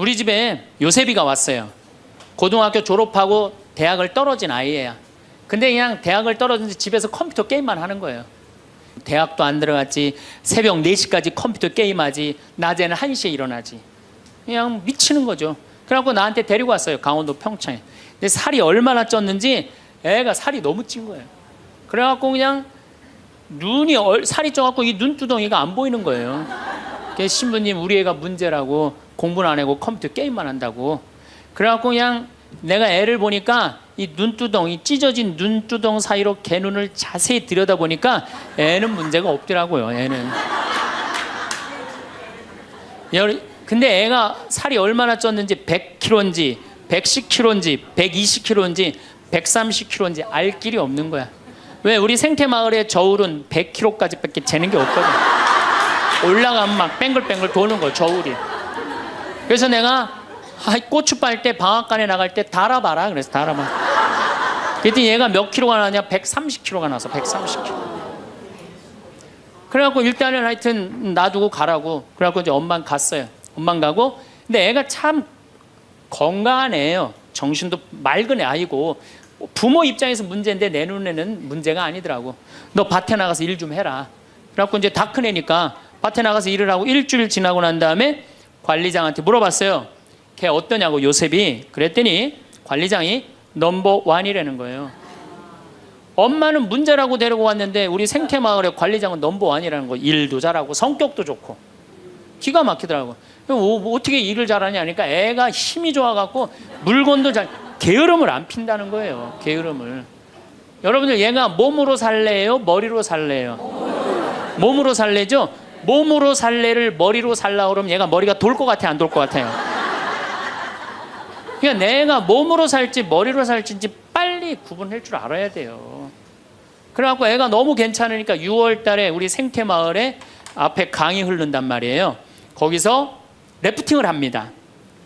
우리 집에 요셉이가 왔어요. 고등학교 졸업하고 대학을 떨어진 아이예요. 근데 그냥 대학을 떨어진지 집에서 컴퓨터 게임만 하는 거예요. 대학도 안 들어갔지, 새벽 4시까지 컴퓨터 게임하지, 낮에는 1시에 일어나지. 그냥 미치는 거죠. 그래갖고 나한테 데리고 왔어요. 강원도 평창에. 근데 살이 얼마나 쪘는지 애가 살이 너무 찐 거예요. 그래갖고 그냥 살이 쪄갖고 이 눈두덩이가 안 보이는 거예요. 그래서 신부님, 우리 애가 문제라고, 공부는 안 하고 컴퓨터 게임만 한다고. 그래갖고 그냥 내가 애를 보니까 이 눈두덩이, 찢어진 눈두덩 사이로 개 눈을 자세히 들여다보니까 애는 문제가 없더라고요. 애는. 근데 애가 살이 얼마나 쪘는지, 100kg인지 110kg인지 120kg인지 130kg인지 알 길이 없는 거야. 왜? 우리 생태마을의 저울은 100kg까지 밖에 재는 게 없거든. 올라가면 막 뱅글뱅글 도는 거, 저울이. 그래서 내가 고추 빨 때, 방앗간에 나갈 때 달아봐라. 그래서 달아봐. 그랬더니 얘가 몇 킬로가 나냐? 130kg가 나서 130kg. 그래갖고 일단은 하여튼 놔두고 가라고. 그래갖고 이제 엄마는 갔어요. 엄마는 가고. 근데 애가 참 건강한 애예요. 정신도 맑은 애 아이고. 부모 입장에서 문제인데 내 눈에는 문제가 아니더라고. 너 밭에 나가서 일 좀 해라. 그래갖고 이제 다 큰 애니까 밭에 나가서 일을 하고 일주일 지나고 난 다음에 관리장한테 물어봤어요. 걔 어떠냐고, 요셉이. 그랬더니 관리장이 넘버 원이라는 거예요. 엄마는 문제라고 데리고 왔는데 우리 생태마을의 관리장은 넘버 원이라는 거. 일도 잘하고 성격도 좋고 기가 막히더라고. 어떻게 일을 잘하냐 하니까 애가 힘이 좋아갖고 물건도 게으름을 안 핀다는 거예요. 게으름을. 여러분들, 얘가 몸으로 살래요? 머리로 살래요? 몸으로 살래죠? 몸으로 살래를 머리로 살라 그러면 얘가 머리가 돌 것 같아, 안 돌 것 같아요? 그러니까 내가 몸으로 살지 머리로 살지 빨리 구분할 줄 알아야 돼요. 그래갖고 애가 너무 괜찮으니까 6월 달에 우리 생태마을에 앞에 강이 흐른단 말이에요. 거기서 래프팅을 합니다.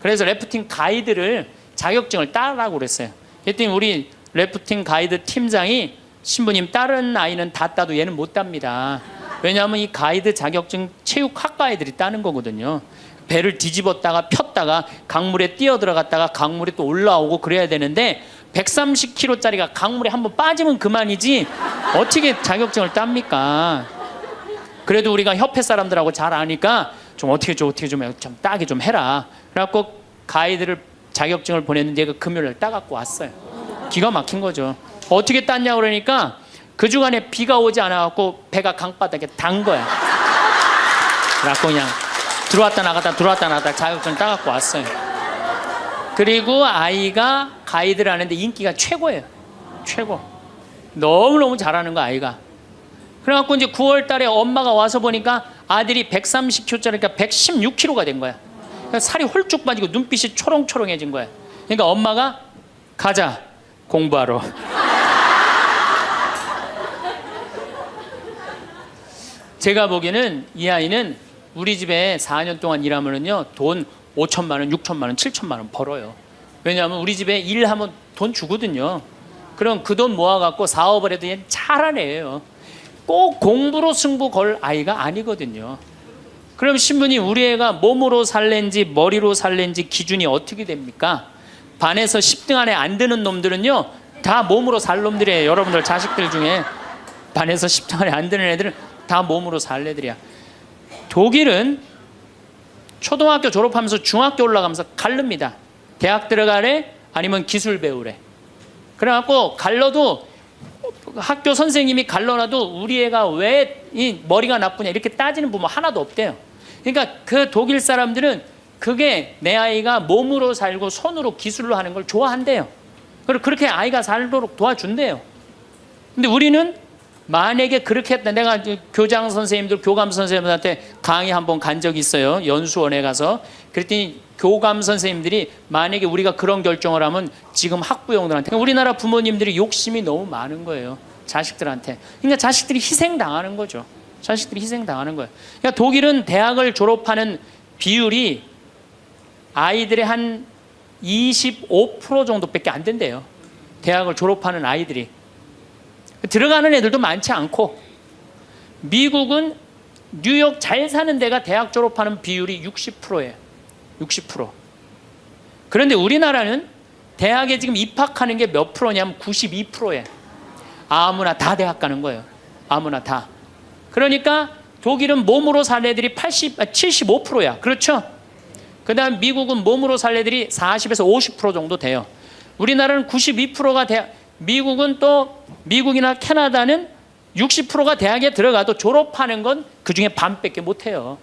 그래서 래프팅 가이드를, 자격증을 따라고 그랬어요. 그랬더니 우리 래프팅 가이드 팀장이, 신부님, 다른 아이는 다 따도 얘는 못 땁니다. 왜냐하면 이 가이드 자격증 체육학과 애들이 따는 거거든요. 배를 뒤집었다가 폈다가 강물에 뛰어 들어갔다가 강물에 또 올라오고 그래야 되는데 130kg짜리가 강물에 한번 빠지면 그만이지 어떻게 자격증을 땁니까? 그래도 우리가 협회 사람들하고 잘 아니까 좀 어떻게 좀 따게 좀 해라. 그래갖고 가이드를, 자격증을 보냈는데 얘가 금요일날 따갖고 왔어요. 기가 막힌 거죠. 어떻게 땄냐 그러니까 그 주간에 비가 오지 않아갖고 배가 강바닥에 단 거야. 그래갖고 그냥 들어왔다 나갔다 자격증을 따갖고 왔어요. 그리고 아이가 가이드를 하는데 인기가 최고예요. 최고. 너무너무 잘하는 거, 아이가. 그래갖고 이제 9월 달에 엄마가 와서 보니까 아들이 130kg짜리니까 116kg가 된 거야. 그러니까 살이 홀쭉 빠지고 눈빛이 초롱초롱해진 거야. 그러니까 엄마가 가자, 공부하러. 제가 보기에는 이 아이는 우리 집에 4년 동안 일하면은요, 돈 5천만 원, 6천만 원, 7천만 원 벌어요. 왜냐하면 우리 집에 일하면 돈 주거든요. 그럼 그 돈 모아갖고 사업을 해도 얘는 잘하는 애예요. 꼭 공부로 승부 걸 아이가 아니거든요. 그럼 신부님, 우리 애가 몸으로 살랜지 머리로 살랜지 기준이 어떻게 됩니까? 반에서 10등 안에 안 드는 놈들은요, 다 몸으로 살 놈들이에요. 여러분들 자식들 중에 반에서 10등 안에 안 드는 애들은 다 몸으로 살 애들이야. 독일은 초등학교 졸업하면서 중학교 올라가면서 갈릅니다. 대학 들어가래? 아니면 기술 배우래? 그래갖고 갈러도 학교 선생님이 갈러놔도 우리 애가 왜 이 머리가 나쁘냐 이렇게 따지는 부모 하나도 없대요. 그러니까 그 독일 사람들은 그게 내 아이가 몸으로 살고 손으로 기술로 하는 걸 좋아한대요. 그리고 그렇게 아이가 살도록 도와준대요. 근데 우리는 만약에 그렇게 했다, 내가 교장 선생님들, 교감 선생님들한테 강의 한번 간 적이 있어요. 연수원에 가서. 그랬더니 교감 선생님들이 만약에 우리가 그런 결정을 하면 지금 학부형들한테, 우리나라 부모님들이 욕심이 너무 많은 거예요. 자식들한테. 그러니까 자식들이 희생당하는 거죠. 자식들이 희생당하는 거예요. 그러니까 독일은 대학을 졸업하는 비율이 아이들의 한 25% 정도밖에 안 된대요. 대학을 졸업하는 아이들이. 들어가는 애들도 많지 않고, 미국은 뉴욕 잘 사는 데가 대학 졸업하는 비율이 60%예요. 60%. 그런데 우리나라는 대학에 지금 입학하는 게 몇 프로냐면 92%에 아무나 다 대학 가는 거예요. 아무나 다. 그러니까 독일은 몸으로 살 애들이 75%야. 그렇죠? 그 다음 미국은 몸으로 살 애들이 40에서 50% 정도 돼요. 우리나라는 92%가 대학, 미국이나 캐나다는 60%가 대학에 들어가도 졸업하는 건 그중에 반밖에 못해요.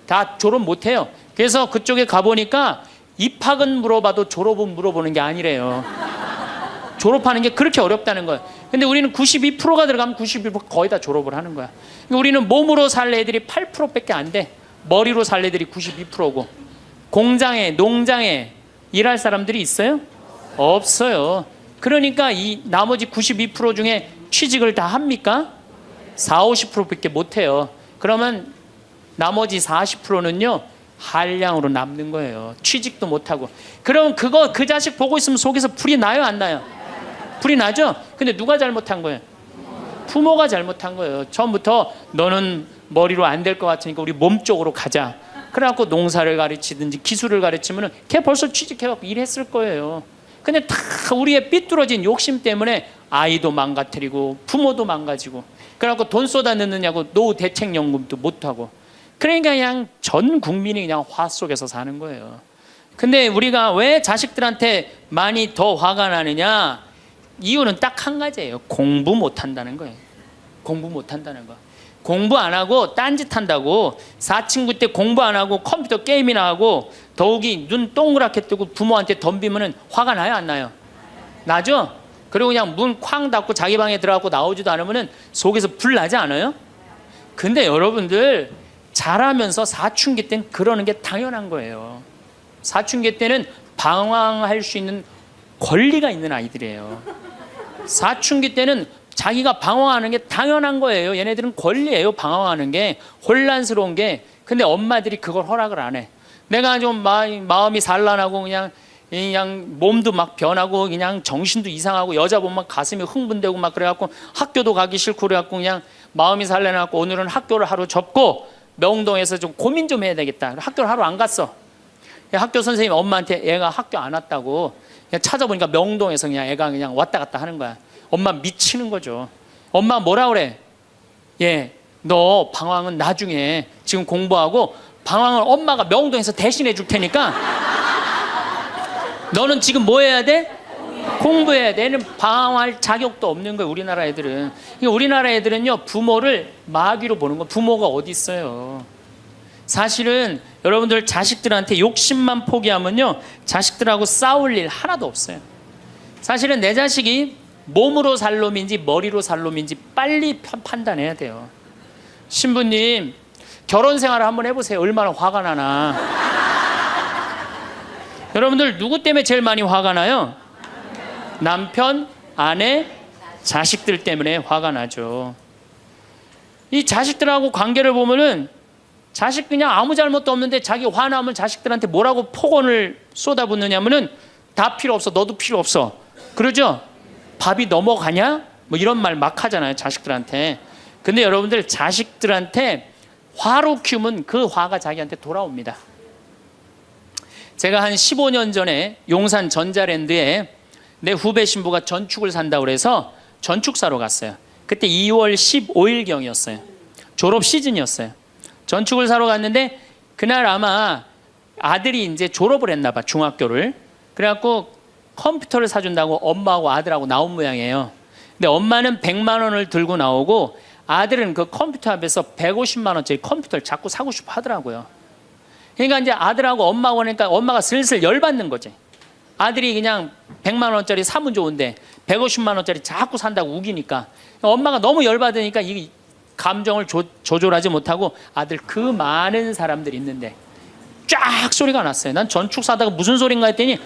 다 졸업 못해요. 그래서 그쪽에 가보니까 입학은 물어봐도 졸업은 물어보는 게 아니래요. 졸업하는 게 그렇게 어렵다는 거예요. 근데 우리는 92%가 들어가면 92% 거의 다 졸업을 하는 거야. 우리는 몸으로 살 애들이 8%밖에 안 돼. 머리로 살 애들이 92%고. 공장에, 농장에 일할 사람들이 있어요? 없어요. 그러니까 이 나머지 92% 중에 취직을 다 합니까? 40-50%밖에 못 해요. 그러면 나머지 40%는요 한량으로 남는 거예요. 취직도 못 하고. 그럼 그 자식 보고 있으면 속에서 불이 나요, 안 나요? 불이 나죠? 근데 누가 잘못한 거예요? 부모가 잘못한 거예요. 처음부터 너는 머리로 안 될 것 같으니까 우리 몸 쪽으로 가자. 그래갖고 농사를 가르치든지 기술을 가르치면은 걔 벌써 취직해갖고 일했을 거예요. 근데 다 우리의 삐뚤어진 욕심 때문에 아이도 망가뜨리고 부모도 망가지고, 그래갖고 돈 쏟아 넣느냐고 노후 대책연금도 못하고. 그러니까 그냥 전 국민이 그냥 화 속에서 사는 거예요. 근데 우리가 왜 자식들한테 많이 더 화가 나느냐? 이유는 딱 한 가지예요. 공부 못한다는 거예요. 공부 못한다는 거. 공부 안 하고 딴짓 한다고. 사친구 때 공부 안 하고 컴퓨터 게임이나 하고 더욱이 눈 동그랗게 뜨고 부모한테 덤비면은 화가 나요, 안 나요? 나죠? 그리고 그냥 문 쾅 닫고 자기 방에 들어가고 나오지도 않으면은 속에서 불 나지 않아요? 근데 여러분들 자라면서 사춘기 때는 그러는 게 당연한 거예요. 사춘기 때는 방황할 수 있는 권리가 있는 아이들이에요. 사춘기 때는 자기가 방황하는 게 당연한 거예요. 얘네들은 권리예요, 방황하는 게. 혼란스러운 게. 근데 엄마들이 그걸 허락을 안 해. 내가 좀 마음이 산란하고 그냥 몸도 막 변하고 그냥 정신도 이상하고 여자 보면 가슴이 흥분되고 막 그래갖고 학교도 가기 싫고 그래갖고 그냥 마음이 산란해갖고 오늘은 학교를 하루 접고 명동에서 좀 고민 좀 해야 되겠다. 학교를 하루 안 갔어. 학교 선생님이 엄마한테 애가 학교 안 왔다고 그냥 찾아보니까 명동에서 그냥 애가 그냥 왔다 갔다 하는 거야. 엄마 미치는 거죠. 엄마 뭐라 그래? 너 방황은 나중에 지금 공부하고 방황을 엄마가 명동에서 대신해 줄 테니까 너는 지금 뭐 해야 돼? 공부해야 돼. 얘는 방황할 자격도 없는 거예요, 우리나라 애들은. 우리나라 애들은요 부모를 마귀로 보는 거. 부모가 어디 있어요? 사실은 여러분들 자식들한테 욕심만 포기하면요 자식들하고 싸울 일 하나도 없어요. 사실은 내 자식이 몸으로 살 놈인지 머리로 살 놈인지 빨리 판단해야 돼요. 신부님 결혼 생활을 한번 해보세요. 얼마나 화가 나나. 여러분들 누구 때문에 제일 많이 화가 나요? 남편, 아내, 자식들 때문에 화가 나죠. 이 자식들하고 관계를 보면은 자식 그냥 아무 잘못도 없는데 자기 화나면 자식들한테 뭐라고 폭언을 쏟아붓느냐면은 다 필요 없어, 너도 필요 없어, 그러죠? 밥이 넘어가냐? 뭐 이런 말 막 하잖아요, 자식들한테. 근데 여러분들 자식들한테 화로 키우면 그 화가 자기한테 돌아옵니다. 제가 한 15년 전에 용산 전자랜드에 내 후배 신부가 전축을 산다고 그래서 전축사로 갔어요. 그때 2월 15일경이었어요. 졸업 시즌이었어요. 전축을 사러 갔는데 그날 아마 아들이 이제 졸업을 했나 봐, 중학교를. 그래갖고 컴퓨터를 사준다고 엄마하고 아들하고 나온 모양이에요. 근데 엄마는 100만 원을 들고 나오고 아들은 그 컴퓨터 앞에서 150만 원짜리 컴퓨터를 자꾸 사고 싶어 하더라고요. 그러니까 이제 아들하고 엄마가 오니까 엄마가 슬슬 열받는 거지. 아들이 그냥 100만 원짜리 사면 좋은데 150만 원짜리 자꾸 산다고 우기니까 엄마가 너무 열받으니까 이 감정을 조절하지 못하고 아들 그 많은 사람들이 있는데 쫙 소리가 났어요. 난 전축 사다가 무슨 소린가 했더니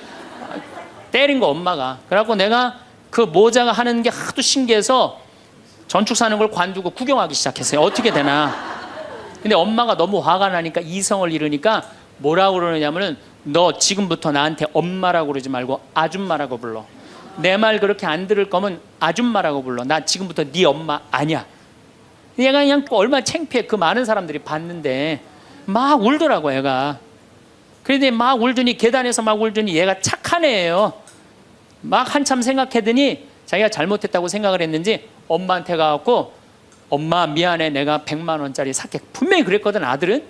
때린 거 엄마가. 그래갖고 내가 그 모자가 하는 게 하도 신기해서 전축 사는 걸 관두고 구경하기 시작했어요. 어떻게 되나. 근데 엄마가 너무 화가 나니까 이성을 잃으니까 뭐라고 그러느냐면은 너 지금부터 나한테 엄마라고 그러지 말고 아줌마라고 불러. 내 말 그렇게 안 들을 거면 아줌마라고 불러. 나 지금부터 네 엄마 아니야. 얘가 그냥 얼마나 창피해. 그 많은 사람들이 봤는데 막 울더라고 애가. 그런데 막 울더니 계단에서 막 울더니 얘가 착한 애예요. 막 한참 생각하더니 자기가 잘못했다고 생각을 했는지 엄마한테 가갖고 엄마 미안해 내가 100만 원짜리 살게 분명히 그랬거든 아들은.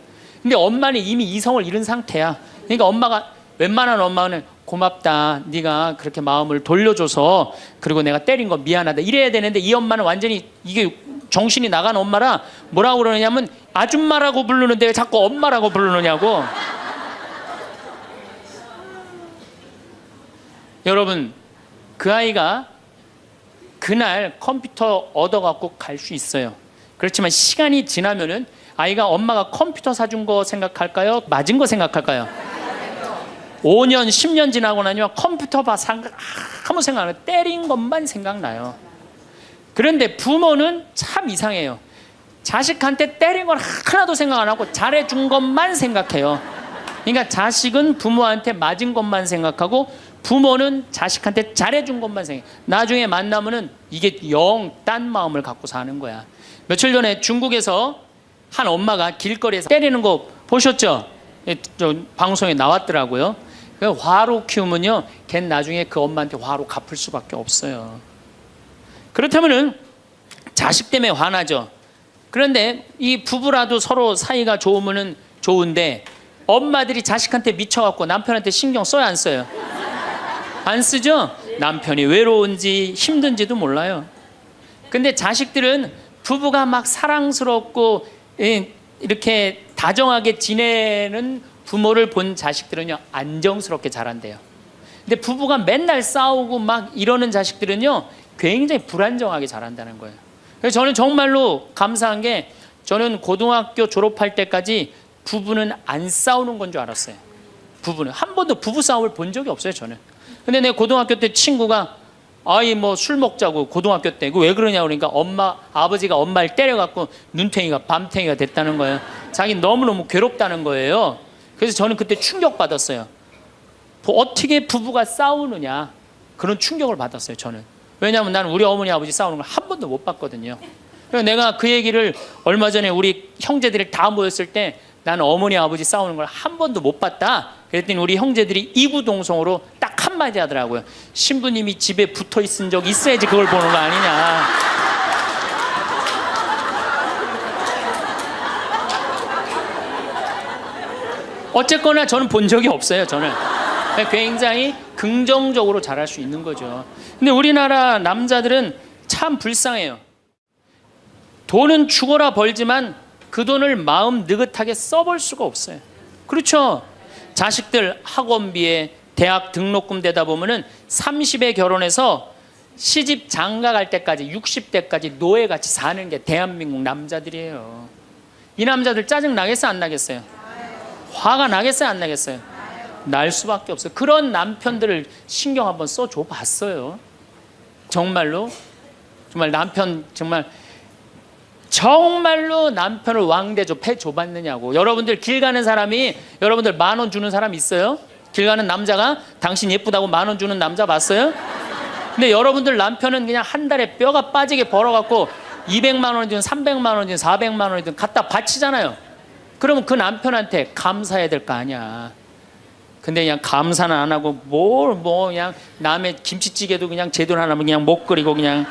근데 엄마는 이미 이성을 잃은 상태야. 그러니까 엄마가 웬만한 엄마는 고맙다 네가 그렇게 마음을 돌려줘서 그리고 내가 때린 거 미안하다 이래야 되는데 이 엄마는 완전히 이게 정신이 나간 엄마라 뭐라고 그러냐면 아줌마라고 부르는데 왜 자꾸 엄마라고 부르느냐고. 여러분 그 아이가 그날 컴퓨터 얻어갖고 갈 수 있어요. 그렇지만 시간이 지나면은 아이가 엄마가 컴퓨터 사준 거 생각할까요? 맞은 거 생각할까요? 5년 10년 지나고 나면 컴퓨터 아무 생각 안 해요. 때린 것만 생각나요. 그런데 부모는 참 이상해요. 자식한테 때린 건 하나도 생각 안 하고 잘해준 것만 생각해요. 그러니까 자식은 부모한테 맞은 것만 생각하고 부모는 자식한테 잘해준 것만 생각해요. 나중에 만나면은 이게 영 딴 마음을 갖고 사는 거야. 며칠 전에 중국에서 한 엄마가 길거리에서 때리는 거 보셨죠? 방송에 나왔더라고요. 화로 키우면요, 걔 나중에 그 엄마한테 화로 갚을 수밖에 없어요. 그렇다면은 자식 때문에 화나죠. 그런데 이 부부라도 서로 사이가 좋으면은 좋은데 엄마들이 자식한테 미쳐갖고 남편한테 신경 써야 안 써요? 안 쓰죠? 남편이 외로운지 힘든지도 몰라요. 근데 자식들은 부부가 막 사랑스럽고 이렇게 다정하게 지내는 부모를 본 자식들은요 안정스럽게 자란대요. 근데 부부가 맨날 싸우고 막 이러는 자식들은요 굉장히 불안정하게 자란다는 거예요. 그래서 저는 정말로 감사한 게 저는 고등학교 졸업할 때까지 부부는 안 싸우는 건 줄 알았어요. 부부는 한 번도 부부 싸움을 본 적이 없어요 저는. 근데 내 고등학교 때 친구가 아이 뭐 술 먹자고 고등학교 때 왜 그러냐고 그러니까 아버지가 엄마를 때려갖고 눈탱이가 밤탱이가 됐다는 거예요. 자기 너무너무 괴롭다는 거예요. 그래서 저는 그때 충격받았어요. 어떻게 부부가 싸우느냐 그런 충격을 받았어요 저는. 왜냐하면 나는 우리 어머니 아버지 싸우는 걸 한 번도 못 봤거든요. 그래서 내가 그 얘기를 얼마 전에 우리 형제들이 다 모였을 때 나는 어머니 아버지 싸우는 걸 한 번도 못 봤다. 그랬더니 우리 형제들이 이구동성으로 딱 한마디 하더라고요. 신부님이 집에 붙어 있은 적 있어야지 그걸 보는 거 아니냐. 어쨌거나 저는 본 적이 없어요. 저는 굉장히 긍정적으로 자랄 수 있는 거죠. 근데 우리나라 남자들은 참 불쌍해요. 돈은 죽어라 벌지만 그 돈을 마음 느긋하게 써볼 수가 없어요. 그렇죠? 자식들 학원비에 대학 등록금 되다 보면은 30에 결혼해서 시집 장가 갈 때까지 60대까지 노예같이 사는 게 대한민국 남자들이에요. 이 남자들 짜증 나겠어요 안 나겠어요? 화가 나겠어요 안 나겠어요? 날 수밖에 없어요. 그런 남편들을 신경 한번 써줘 봤어요. 정말로 정말 남편 정말로 남편을 왕대조 패줘봤느냐고. 여러분들 길 가는 사람이 여러분들 10,000원 주는 사람 있어요? 길 가는 남자가 당신 예쁘다고 10,000원 주는 남자 봤어요? 근데 여러분들 남편은 그냥 한 달에 뼈가 빠지게 벌어갖고 200만 원이든 300만 원이든 400만 원이든 갖다 바치잖아요. 그러면 그 남편한테 감사해야 될 거 아니야. 근데 그냥 감사는 안 하고 그냥 남의 김치찌개도 그냥 제대로 안 하면 그냥 못 끓이고 그냥.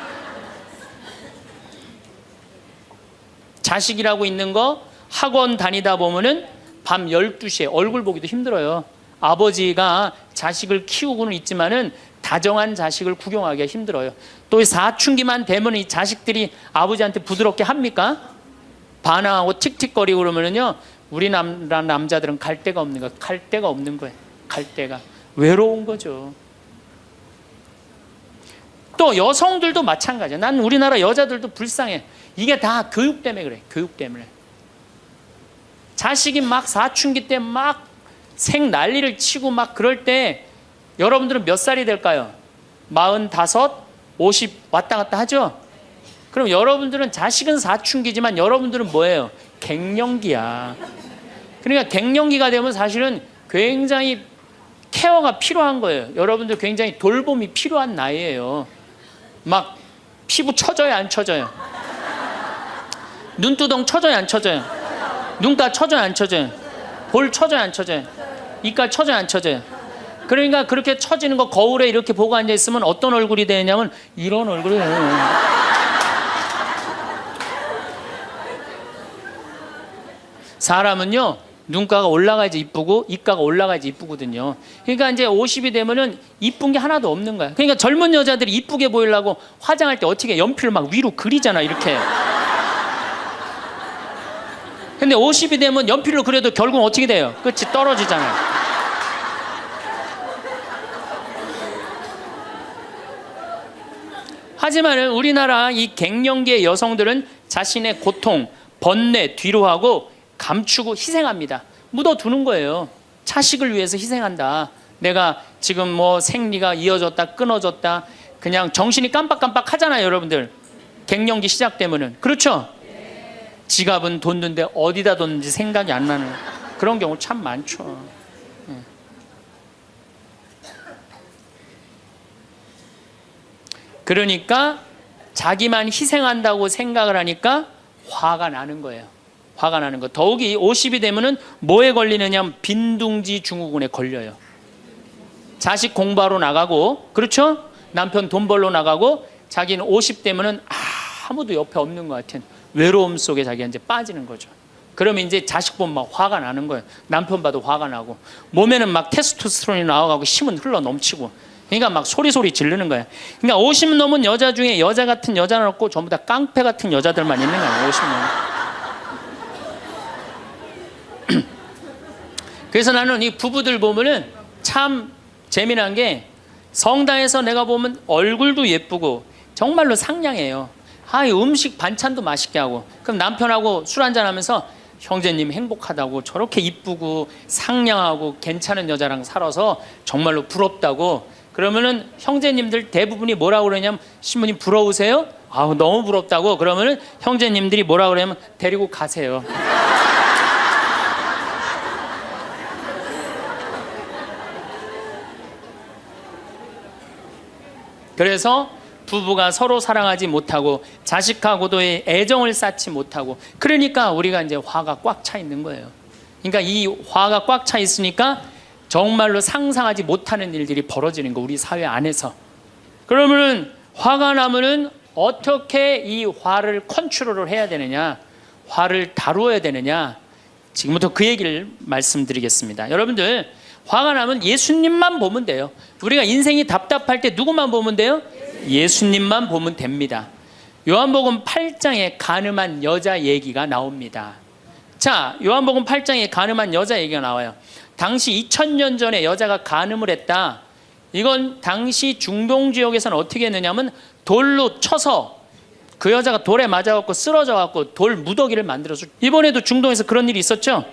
자식이라고 있는 거 학원 다니다 보면은 밤 12시에 얼굴 보기도 힘들어요. 아버지가 자식을 키우고는 있지만은 다정한 자식을 구경하기가 힘들어요. 또 사춘기만 되면 이 자식들이 아버지한테 부드럽게 합니까? 반항하고 틱틱거리고 그러면은요 우리나라 남자들은 갈 데가 없는 거예요. 갈 데가 없는 거예요. 갈 데가 외로운 거죠. 또 여성들도 마찬가지야. 난 우리나라 여자들도 불쌍해. 이게 다 교육 때문에 그래. 교육 때문에. 자식이 막 사춘기 때 막 생 난리를 치고 막 그럴 때 여러분들은 몇 살이 될까요? 45, 50 왔다 갔다 하죠? 그럼 여러분들은 자식은 사춘기지만 여러분들은 뭐예요? 갱년기야. 그러니까 갱년기가 되면 사실은 굉장히 케어가 필요한 거예요. 여러분들 굉장히 돌봄이 필요한 나이예요. 막 피부 처져요 안 처져요? 눈두덩 처져요 안 처져요? 눈가 처져요 안 처져요? 볼 처져요 안 처져요? 이빨 처져요, 안 처져요? 그러니까 그렇게 처지는 거 거울에 이렇게 보고 앉아 있으면 어떤 얼굴이 되냐면 이런 얼굴이 돼요. 사람은요, 눈가가 올라가야지 이쁘고 입가가 올라가야지 이쁘거든요. 그러니까 이제 50이 되면은 이쁜 게 하나도 없는 거야. 그러니까 젊은 여자들이 이쁘게 보이려고 화장할 때 어떻게 연필을 막 위로 그리잖아, 이렇게. 근데 50이 되면 연필로 그려도 결국은 어떻게 돼요? 끝이 떨어지잖아요. 하지만은 우리나라 이 갱년기의 여성들은 자신의 고통, 번뇌 뒤로 하고 감추고 희생합니다. 묻어두는 거예요. 자식을 위해서 희생한다. 내가 지금 뭐 생리가 이어졌다 끊어졌다 그냥 정신이 깜빡깜빡 하잖아요, 여러분들. 갱년기 시작되면은. 그렇죠? 지갑은 뒀는데 어디다 뒀는지 생각이 안 나는 그런 경우 참 많죠. 그러니까 자기만 희생한다고 생각을 하니까 화가 나는 거예요. 화가 나는 거. 더욱이 50이 되면은 뭐에 걸리느냐? 빈둥지 증후군에 걸려요. 자식 공부하러 나가고, 그렇죠? 남편 돈 벌러 나가고, 자기는 50 되면은 아무도 옆에 없는 것 같은 외로움 속에 자기가 이제 빠지는 거죠. 그러면 이제 자식 보면 막 화가 나는 거예요. 남편 봐도 화가 나고, 몸에는 막 테스토스테론이 나와가고 힘은 흘러 넘치고, 그러니까 막 소리 지르는 거예요. 그러니까 50 넘은 여자 중에 여자 같은 여자는 없고 전부 다 깡패 같은 여자들만 있는 거예요. 50 넘은. 그래서 나는 이 부부들 보면은 참 재미난 게 성당에서 내가 보면 얼굴도 예쁘고 정말로 상냥해요. 이 음식 반찬도 맛있게 하고, 그럼 남편하고 술 한잔 하면서 형제님 행복하다고, 저렇게 이쁘고 상냥하고 괜찮은 여자랑 살아서 정말로 부럽다고. 그러면은 형제님들 대부분이 뭐라고 그러냐면, 신부님 부러우세요? 너무 부럽다고. 그러면은 형제님들이 뭐라고 그러냐면 데리고 가세요. 그래서 부부가 서로 사랑하지 못하고 자식하고도의 애정을 쌓지 못하고, 그러니까 우리가 이제 화가 꽉 차 있는 거예요. 그러니까 이 화가 꽉 차 있으니까 정말로 상상하지 못하는 일들이 벌어지는 거, 우리 사회 안에서. 그러면은 화가 나면은 어떻게 이 화를 컨트롤을 해야 되느냐, 화를 다루어야 되느냐, 지금부터 그 얘기를 말씀드리겠습니다. 여러분들, 화가 나면 예수님만 보면 돼요. 우리가 인생이 답답할 때 누구만 보면 돼요? 예수님만 보면 됩니다. 요한복음 8장에 간음한 여자 얘기가 나옵니다. 자, 요한복음 8장에 간음한 여자 얘기가 나와요. 당시 2000년 전에 여자가 간음을 했다. 이건 당시 중동 지역에서는 어떻게 했느냐면 돌로 쳐서 그 여자가 돌에 맞아갖고 쓰러져갖고 돌 무더기를 만들어서, 이번에도 중동에서 그런 일이 있었죠.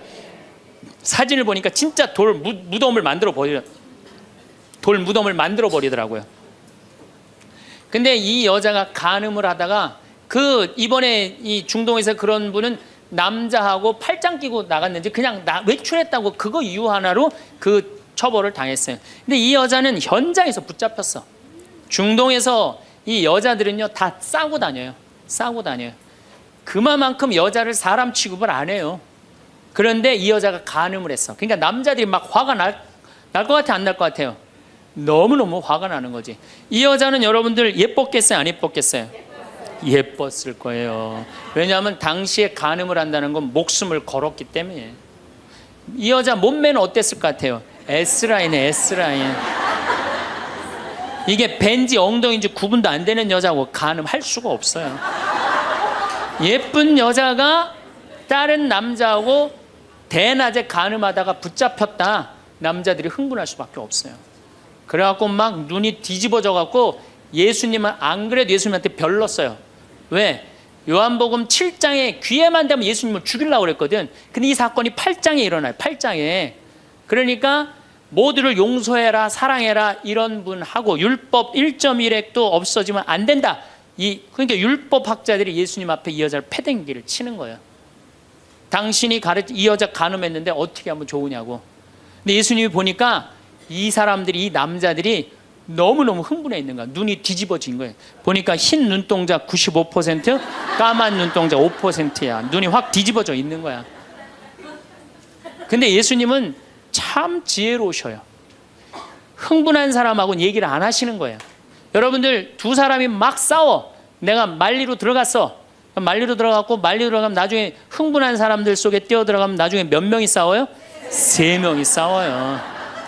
사진을 보니까 진짜 돌 무덤을 만들어 버리더라고요. 근데 이 여자가 간음을 하다가 이번에 이 중동에서 그런 분은 남자하고 팔짱 끼고 나갔는지 그냥 외출했다고 그거 이유 하나로 그 처벌을 당했어요. 근데 이 여자는 현장에서 붙잡혔어. 중동에서 이 여자들은요 다 싸고 다녀요. 그만큼 여자를 사람 취급을 안 해요. 그런데 이 여자가 간음을 했어. 그러니까 남자들이 막 화가 날 것 같아, 안 날 것 같아요? 너무너무 화가 나는 거지. 이 여자는 여러분들 예뻤겠어요, 안 예뻤겠어요? 예뻤을 거예요. 왜냐하면 당시에 간음을 한다는 건 목숨을 걸었기 때문에. 이 여자 몸매는 어땠을 것 같아요? S라인에 S라인. 이게 벤지 엉덩이인지 구분도 안 되는 여자고 간음할 수가 없어요. 예쁜 여자가 다른 남자하고 대낮에 간음하다가 붙잡혔다. 남자들이 흥분할 수밖에 없어요. 그래갖고 막 눈이 뒤집어져 갖고 예수님은 안 그래도 예수님한테 별렀어요. 왜? 요한복음 7장에 귀에만 대면 예수님을 죽이려고 그랬거든. 근데 이 사건이 8장에 일어나요. 8장에. 그러니까 모두를 용서해라, 사랑해라 이런 분하고 율법 1.1핵도 없어지면 안 된다. 그러니까 율법학자들이 예수님 앞에 이 여자를 패댕기를 치는 거예요. 당신이 이 여자 간음했는데 어떻게 하면 좋으냐고. 근데 예수님이 보니까 이 사람들이, 이 남자들이 너무너무 흥분해 있는 거야. 눈이 뒤집어진 거예요. 보니까 흰 눈동자 95%, 까만 눈동자 5%야. 눈이 확 뒤집어져 있는 거야. 근데 예수님은 참 지혜로우셔요. 흥분한 사람하고는 얘기를 안 하시는 거예요. 여러분들 두 사람이 막 싸워. 내가 말리로 들어갔어. 말리로 들어갔고 말리로 들어가면 나중에 흥분한 사람들 속에 뛰어들어가면 나중에 몇 명이 싸워요? 3명이 싸워요.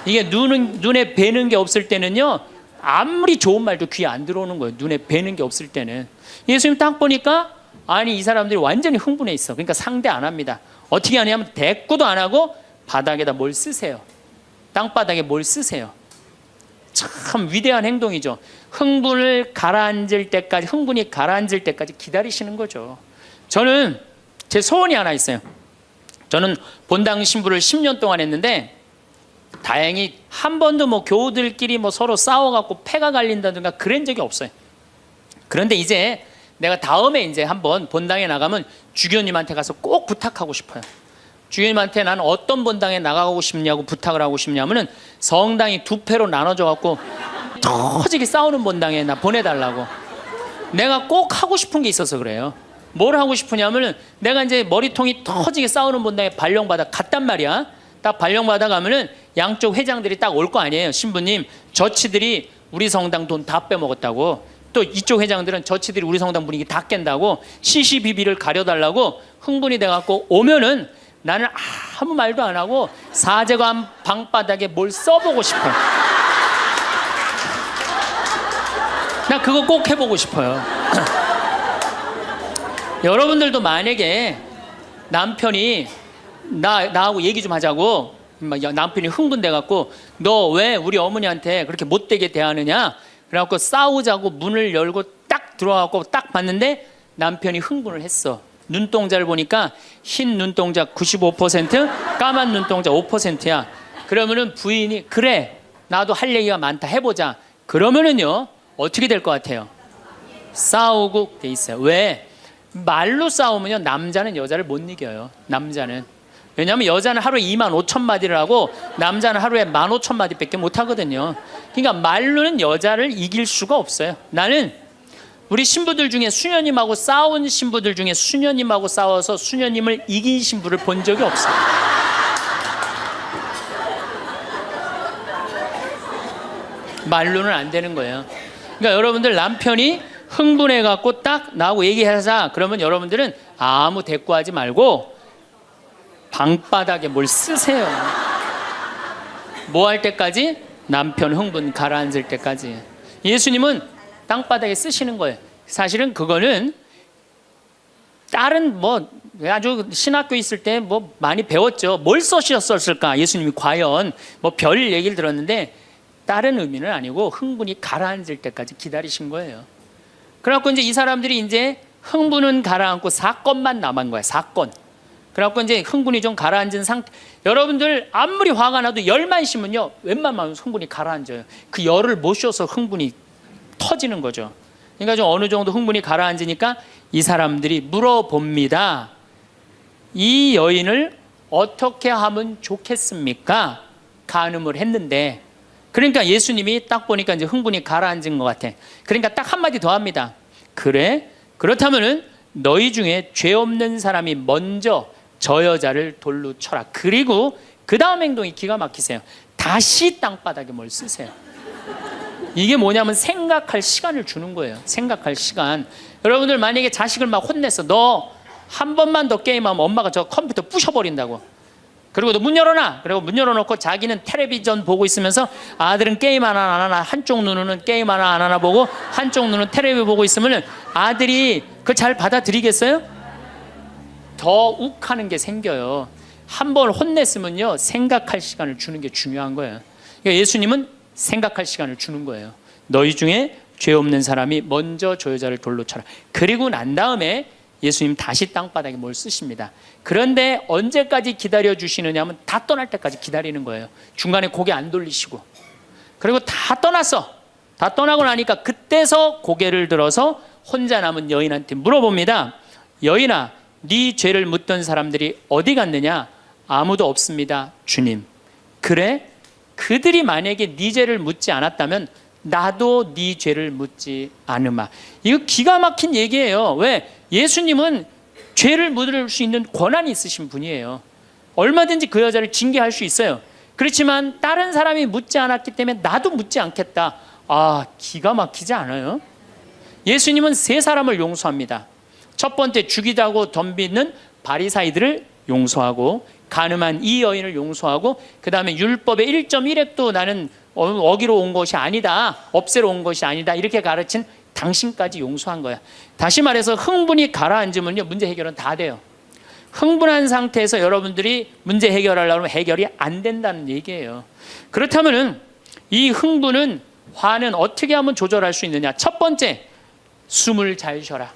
이게 눈에 뵈는 게 없을 때는요, 아무리 좋은 말도 귀에 안 들어오는 거예요. 눈에 뵈는 게 없을 때는. 예수님 딱 보니까 아니 이 사람들이 완전히 흥분해 있어. 그러니까 상대 안 합니다. 어떻게 하냐면 대꾸도 안 하고 바닥에다 뭘 쓰세요. 땅바닥에 뭘 쓰세요. 참 위대한 행동이죠. 흥분이 가라앉을 때까지 기다리시는 거죠. 저는 제 소원이 하나 있어요. 저는 본당 신부를 10년 동안 했는데 다행히 한 번도 뭐 교우들끼리 뭐 서로 싸워갖고 패가 갈린다든가 그런 적이 없어요. 그런데 이제 내가 다음에 이제 한번 본당에 나가면 주교님한테 가서 꼭 부탁하고 싶어요. 주교님한테 나는 어떤 본당에 나가고 싶냐고 부탁을 하고 싶냐면은 성당이 2패로 나눠져 갖고 터지게 싸우는 본당에 나 보내달라고. 내가 꼭 하고 싶은 게 있어서 그래요. 뭘 하고 싶으냐면은 내가 이제 머리통이 터지게 싸우는 본당에 발령받아 갔단 말이야. 딱 발령받아 가면은 양쪽 회장들이 딱 올 거 아니에요. 신부님, 저치들이 우리 성당 돈 다 빼먹었다고. 또 이쪽 회장들은 저치들이 우리 성당 분위기 다 깬다고 CCBB를 가려달라고 흥분이 돼갖고 오면은 나는 아무 말도 안 하고 사제관 방바닥에 뭘 써보고 싶어요. 나 그거 꼭 해보고 싶어요. 여러분들도 만약에 남편이 나하고 얘기 좀 하자고 남편이 흥분돼갖고 너 왜 우리 어머니한테 그렇게 못되게 대하느냐 그래갖고 싸우자고 문을 열고 딱 들어와갖고 딱 봤는데 남편이 흥분을 했어. 눈동자를 보니까 흰 눈동자 95%, 까만 눈동자 5%야. 그러면은 부인이 그래 나도 할 얘기가 많다 해보자. 그러면은요 어떻게 될 것 같아요? 싸우고 돼 있어요. 왜? 말로 싸우면요 남자는 여자를 못 이겨요. 남자는. 왜냐하면 여자는 하루에 25,000마디를 하고 남자는 하루에 15,000마디밖에 못 하거든요. 그러니까 말로는 여자를 이길 수가 없어요. 나는 우리 신부들 중에 수녀님하고 싸운 신부들 중에 수녀님하고 싸워서 수녀님을 이긴 신부를 본 적이 없어요. 말로는 안 되는 거예요. 그러니까 여러분들 남편이 흥분해갖고 딱 나하고 얘기하자 그러면 여러분들은 아무 대꾸하지 말고 방바닥에 뭘 쓰세요. 뭐 할 때까지? 남편 흥분 가라앉을 때까지. 예수님은 땅바닥에 쓰시는 거예요. 사실은 그거는 다른 뭐 아주 신학교 있을 때 뭐 많이 배웠죠. 뭘 써셨을까? 예수님이 과연 뭐 별 얘기를 들었는데 다른 의미는 아니고 흥분이 가라앉을 때까지 기다리신 거예요. 그래갖고 이제 이 사람들이 이제 흥분은 가라앉고 사건만 남은 거예요. 사건. 그래갖고 이제 흥분이 좀 가라앉은 상태. 여러분들 아무리 화가 나도 열만 쉬면요 웬만하면 흥분이 가라앉아요. 그 열을 못 쉬어서 흥분이 터지는 거죠. 그러니까 좀 어느 정도 흥분이 가라앉으니까 이 사람들이 물어봅니다. 이 여인을 어떻게 하면 좋겠습니까? 간음을 했는데. 그러니까 예수님이 딱 보니까 이제 흥분이 가라앉은 것 같아. 그러니까 딱 한마디 더 합니다. 그래? 그렇다면은 너희 중에 죄 없는 사람이 먼저 저 여자를 돌로 쳐라. 그리고 그 다음 행동이 기가 막히세요. 다시 땅바닥에 뭘 쓰세요. 이게 뭐냐면 생각할 시간을 주는 거예요. 생각할 시간. 여러분들 만약에 자식을 막 혼냈어. 너 한 번만 더 게임하면 엄마가 저 컴퓨터 부셔버린다고. 그리고 너 문 열어놔. 그리고 문 열어놓고 자기는 텔레비전 보고 있으면서 아들은 게임 하나 안 하나 한쪽 눈으로는 게임 하나 안 하나 보고 한쪽 눈은 텔레비 보고 있으면 아들이 그걸 잘 받아들이겠어요? 더 욱하는 게 생겨요. 한 번 혼냈으면요 생각할 시간을 주는 게 중요한 거예요. 그러니까 예수님은 생각할 시간을 주는 거예요. 너희 중에 죄 없는 사람이 먼저 저 여자를 돌로 쳐라. 그리고 난 다음에 예수님 다시 땅바닥에 뭘 쓰십니다. 그런데 언제까지 기다려 주시느냐 하면 다 떠날 때까지 기다리는 거예요. 중간에 고개 안 돌리시고. 그리고 다 떠났어. 다 떠나고 나니까 그때서 고개를 들어서 혼자 남은 여인한테 물어봅니다. 여인아, 네 죄를 묻던 사람들이 어디 갔느냐? 아무도 없습니다, 주님. 그래? 그들이 만약에 네 죄를 묻지 않았다면 나도 네 죄를 묻지 않으마. 이거 기가 막힌 얘기예요. 왜? 예수님은 죄를 묻을 수 있는 권한이 있으신 분이에요. 얼마든지 그 여자를 징계할 수 있어요. 그렇지만 다른 사람이 묻지 않았기 때문에 나도 묻지 않겠다. 아, 기가 막히지 않아요? 예수님은 세 사람을 용서합니다. 첫 번째, 죽이다고 덤비는 바리사이들을 용서하고, 간음한 이 여인을 용서하고, 그 다음에 율법의 1.1획도 나는 어기로 온 것이 아니다, 없애러 온 것이 아니다, 이렇게 가르친 당신까지 용서한 거야. 다시 말해서 흥분이 가라앉으면요, 문제 해결은 다 돼요. 흥분한 상태에서 여러분들이 문제 해결하려고 하면 해결이 안 된다는 얘기예요. 그렇다면은 이 흥분은, 화는 어떻게 하면 조절할 수 있느냐? 첫 번째, 숨을 잘 쉬어라.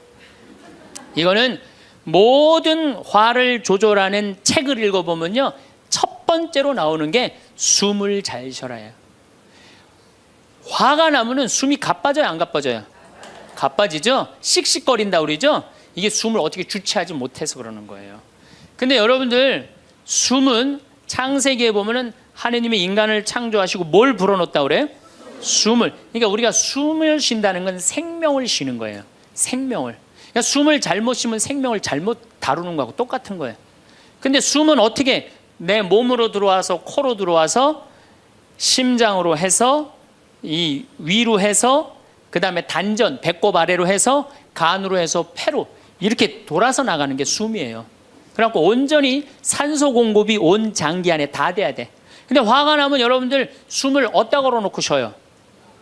이거는 모든 화를 조절하는 책을 읽어보면요, 첫 번째로 나오는 게 숨을 잘 쉬어라예요. 화가 나면은 숨이 가빠져요, 안 가빠져요? 가빠지죠? 씩씩거린다 그러죠? 이게 숨을 어떻게 주체하지 못해서 그러는 거예요. 근데 여러분들, 숨은 창세기에 보면은 하느님이 인간을 창조하시고 뭘 불어넣었다 그래요? 숨을. 그러니까 우리가 숨을 쉰다는 건 생명을 쉬는 거예요. 생명을. 그러니까 숨을 잘못 쉬면 생명을 잘못 다루는 거하고 똑같은 거예요. 근데 숨은 어떻게 내 몸으로 들어와서 코로 들어와서 심장으로 해서 이 위로 해서 그 다음에 단전, 배꼽 아래로 해서 간으로 해서 폐로 이렇게 돌아서 나가는 게 숨이에요. 그래갖고 온전히 산소 공급이 온 장기 안에 다 돼야 돼. 근데 화가 나면 여러분들 숨을 어디다 걸어놓고 쉬어요?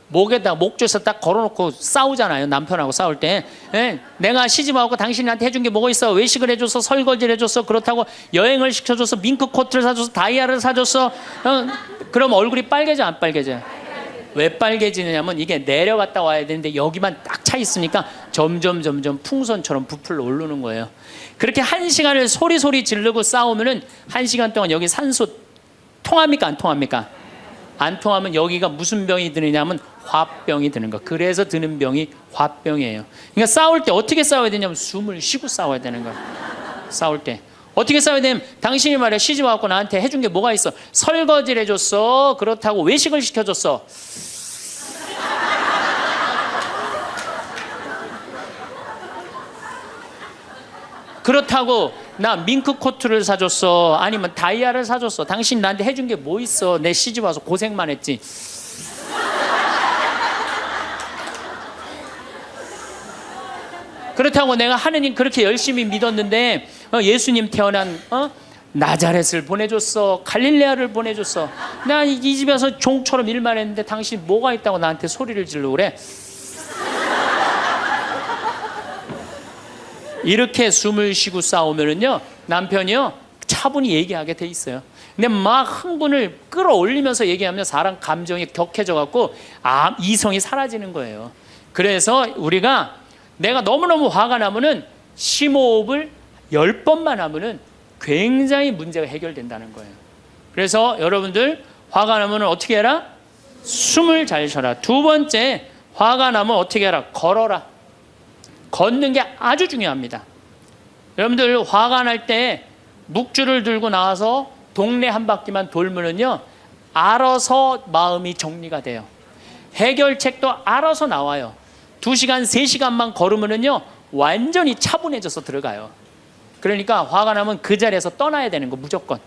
목에다, 목조에서 딱 걸어놓고 싸우잖아요. 남편하고 싸울 때. 예, 내가 시집하고 당신한테 해준 게 뭐가 있어? 외식을 해줘서, 설거지를 해줬어, 그렇다고 여행을 시켜줘서, 밍크 코트를 사줘서, 다이아를 사줬어. 그럼 얼굴이 빨개져, 안 빨개져요? 왜 빨개지느냐면 이게 내려갔다 와야 되는데 여기만 딱 차 있으니까 점점 풍선처럼 부풀러 오르는 거예요. 그렇게 1시간을 소리 지르고 싸우면은 1시간 동안 여기 산소 통합니까, 안 통합니까? 안 통하면 여기가 무슨 병이 드느냐면 화병이 드는 거. 그래서 드는 병이 화병이에요. 그러니까 싸울 때 어떻게 싸워야 되냐면 숨을 쉬고 싸워야 되는 거예요. 싸울 때 어떻게 싸워야 되냐면, 당신이 말이야, 시집 와갖고 나한테 해준 게 뭐가 있어? 설거지를 해줬어, 그렇다고 외식을 시켜줬어. 그렇다고 나 밍크 코트를 사줬어, 아니면 다이아를 사줬어. 당신 나한테 해준 게 뭐 있어? 내 시집 와서 고생만 했지. 그렇다고 내가 하느님 그렇게 열심히 믿었는데 예수님 태어난 나자렛을 보내줬어, 갈릴레아를 보내줬어. 나 이 집에서 종처럼 일만 했는데 당신 뭐가 있다고 나한테 소리를 지르고 그래? 이렇게 숨을 쉬고 싸우면은요, 남편이요 차분히 얘기하게 돼 있어요. 근데 막 흥분을 끌어올리면서 얘기하면 사람 감정이 격해져 갖고 이성이 사라지는 거예요. 그래서 우리가, 내가 너무너무 화가 나면은 심호흡을 10번만 하면은 굉장히 문제가 해결된다는 거예요. 그래서 여러분들, 화가 나면 어떻게 해라? 숨을 잘 쉬어라. 두 번째, 화가 나면 어떻게 해라? 걸어라. 걷는 게 아주 중요합니다. 여러분들, 화가 날 때 묵주를 들고 나와서 동네 한 바퀴만 돌면은요, 알아서 마음이 정리가 돼요. 해결책도 알아서 나와요. 2시간, 3시간만 걸으면은요, 완전히 차분해져서 들어가요. 그러니까 화가 나면 그 자리에서 떠나야 되는 거, 무조건.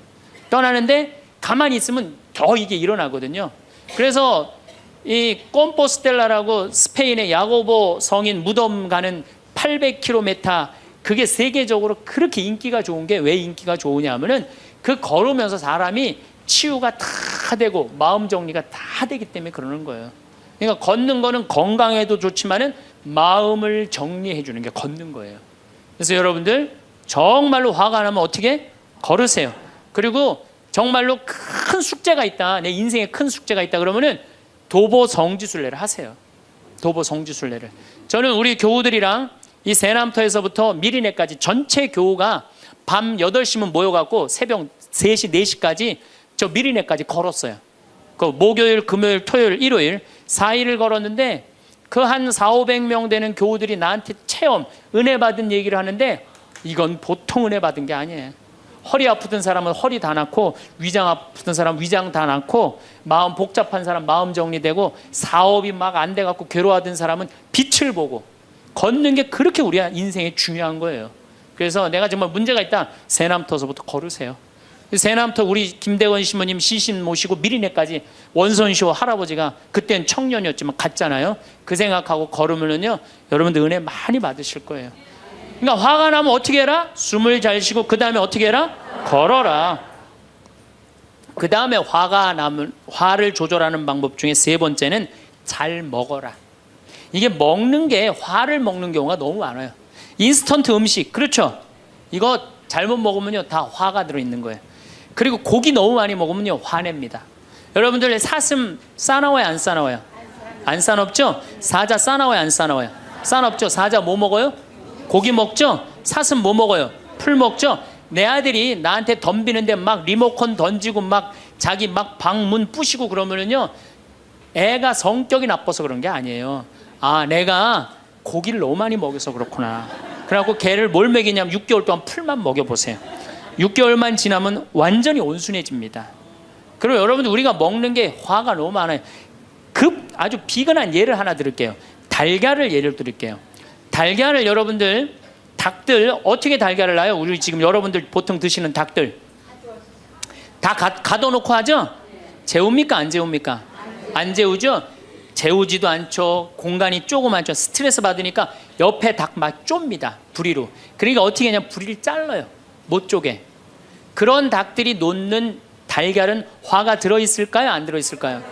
떠나는데 가만히 있으면 더 이게 일어나거든요. 그래서 이 꼼포스텔라라고 스페인의 야고보 성인 무덤 가는 800km, 그게 세계적으로 그렇게 인기가 좋은 게, 왜 인기가 좋으냐 하면은 그 걸으면서 사람이 치유가 다 되고 마음 정리가 다 되기 때문에 그러는 거예요. 그러니까 걷는 거는 건강에도 좋지만은 마음을 정리해 주는 게 걷는 거예요. 그래서 여러분들, 정말로 화가 나면 어떻게? 걸으세요. 그리고 정말로 큰 숙제가 있다, 내 인생에 큰 숙제가 있다 그러면은 도보 성지순례를 하세요. 도보 성지순례를. 저는 우리 교우들이랑 이 세남터에서부터 미리네까지 전체 교우가 밤 8시면 모여갖고 새벽 3시, 4시까지 저 미리네까지 걸었어요. 그 목요일, 금요일, 토요일, 일요일 4일을 걸었는데, 그 한 400~500명 되는 교우들이 나한테 체험, 은혜 받은 얘기를 하는데, 이건 보통 은혜 받은 게 아니에요. 허리 아프던 사람은 허리 다 낫고, 위장 아프던 사람은 위장 다 낫고, 마음 복잡한 사람 마음 정리되고, 사업이 막 안 돼갖고 괴로워하던 사람은 빛을 보고, 걷는 게 그렇게 우리 인생에 중요한 거예요. 그래서 내가 정말 문제가 있다, 새남터서부터 걸으세요. 새남터 우리 김대건 신부님 시신 모시고 미리네까지 원선쇼 할아버지가 그땐 청년이었지만 갔잖아요. 그 생각하고 걸으면요 여러분들 은혜 많이 받으실 거예요. 그러니까 화가 나면 어떻게 해라? 숨을 잘 쉬고 그 다음에 어떻게 해라? 걸어라. 그 다음에 화가 나면 화를 조절하는 방법 중에 세 번째는 잘 먹어라. 이게 먹는 게 화를 먹는 경우가 너무 많아요. 인스턴트 음식, 그렇죠? 이거 잘못 먹으면요 다 화가 들어있는 거예요. 그리고 고기 너무 많이 먹으면요 화냅니다. 여러분들 사슴 싸나워요 안 싸나워요? 안 싸납죠? 사자 싸나워요 안 싸나워요? 싸납죠? 사자 뭐 먹어요? 고기 먹죠? 사슴 뭐 먹어요? 풀 먹죠? 내 아들이 나한테 덤비는데 막 리모컨 던지고 막 자기 막 방문 부시고 그러면은요 애가 성격이 나빠서 그런 게 아니에요. 아 내가 고기를 너무 많이 먹여서 그렇구나. 그래갖고 걔를 뭘 먹이냐면 6개월 동안 풀만 먹여보세요. 6개월만 지나면 완전히 온순해집니다. 그리고 여러분들 우리가 먹는 게 화가 너무 많아요. 아주 비근한 예를 하나 드릴게요. 달걀을 예를 드릴게요. 달걀을 여러분들 닭들 어떻게 달걀을 낳아요? 우리 지금 여러분들 보통 드시는 닭들 다 가둬놓고 하죠? 재웁니까 안 재웁니까? 안 재우죠? 재우지도 않죠. 공간이 조그맣죠. 스트레스 받으니까 옆에 닭 막 좁니다. 부리로. 그러니까 어떻게 하냐면 부리를 잘라요. 못 쪼개. 그런 닭들이 놓는 달걀은 화가 들어있을까요? 안 들어있을까요?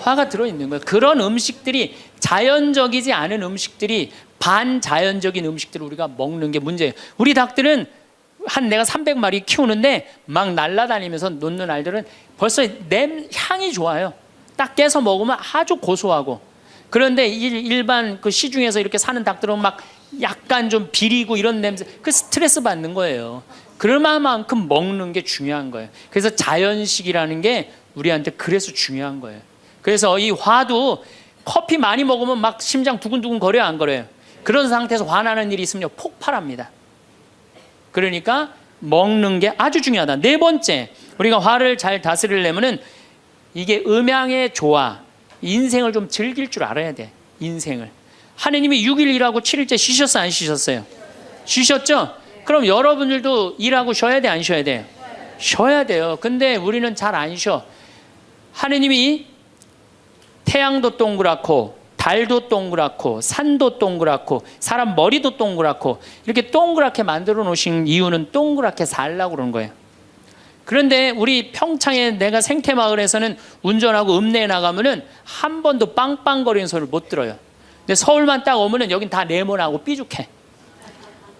화가 들어있는 거예요. 그런 음식들이 자연적이지 않은 음식들이 반자연적인 음식들을 우리가 먹는 게 문제예요. 우리 닭들은 내가 300마리 키우는데 막 날아다니면서 놓는 알들은 벌써 향이 좋아요. 딱 깨서 먹으면 아주 고소하고. 그런데 일반 그 시중에서 이렇게 사는 닭들은 막 약간 좀 비리고 이런 냄새, 그 스트레스 받는 거예요. 그럴만큼 먹는 게 중요한 거예요. 그래서 자연식이라는 게 우리한테 그래서 중요한 거예요. 그래서 이 화도 커피 많이 먹으면 막 심장 두근두근 거려요, 안 거려요? 그런 상태에서 화나는 일이 있으면 폭발합니다. 그러니까 먹는 게 아주 중요하다. 네 번째, 우리가 화를 잘 다스리려면은 이게 음양의 조화, 인생을 좀 즐길 줄 알아야 돼. 인생을. 하느님이 6일 일하고 7일째 쉬셨어요, 안 쉬셨어요? 쉬셨죠? 그럼 여러분들도 일하고 쉬어야 돼, 안 쉬어야 돼요? 쉬어야 돼요. 근데 우리는 잘 안 쉬어. 하느님이 태양도 동그랗고 달도 동그랗고 산도 동그랗고 사람 머리도 동그랗고 이렇게 동그랗게 만들어 놓으신 이유는 동그랗게 살라고 그런 거예요. 그런데 우리 평창에 내가 생태마을에서는 운전하고 읍내에 나가면은 한 번도 빵빵거리는 소리를 못 들어요. 근데 서울만 딱 오면은 여긴 다 네모나고 삐죽해.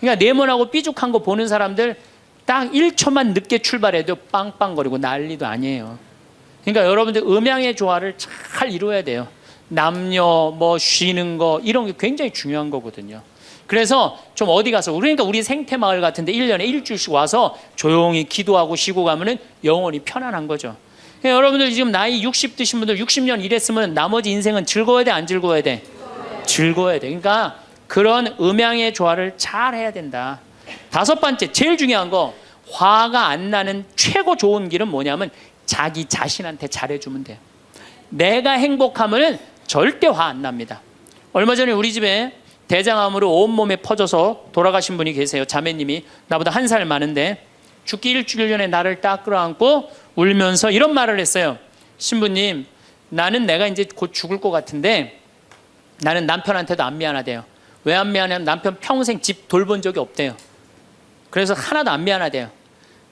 그러니까 네모나고 삐죽한 거 보는 사람들 딱 1초만 늦게 출발해도 빵빵거리고 난리도 아니에요. 그러니까 여러분들 음양의 조화를 잘 이루어야 돼요. 남녀 뭐 쉬는 거 이런 게 굉장히 중요한 거거든요. 그래서 좀 어디 가서 그러니까 우리 생태마을 같은데 1년에 일주일씩 와서 조용히 기도하고 쉬고 가면은 영혼이 편안한 거죠. 그러니까 여러분들 지금 나이 60 드신 분들 60년 일했으면 나머지 인생은 즐거워야 돼, 안 즐거워야 돼? 즐거워야 돼. 그러니까 그런 음양의 조화를 잘 해야 된다. 다섯 번째, 제일 중요한 거, 화가 안 나는 최고 좋은 길은 뭐냐면 자기 자신한테 잘해주면 돼요. 내가 행복하면은 절대 화 안 납니다. 얼마 전에 우리 집에 대장암으로 온몸에 퍼져서 돌아가신 분이 계세요. 자매님이 나보다 1살 많은데 죽기 일주일 전에 나를 딱 끌어안고 울면서 이런 말을 했어요. 신부님, 나는 내가 이제 곧 죽을 것 같은데 나는 남편한테도 안 미안하대요. 왜 안 미안하냐면 남편 평생 집 돌본 적이 없대요. 그래서 하나도 안 미안하대요.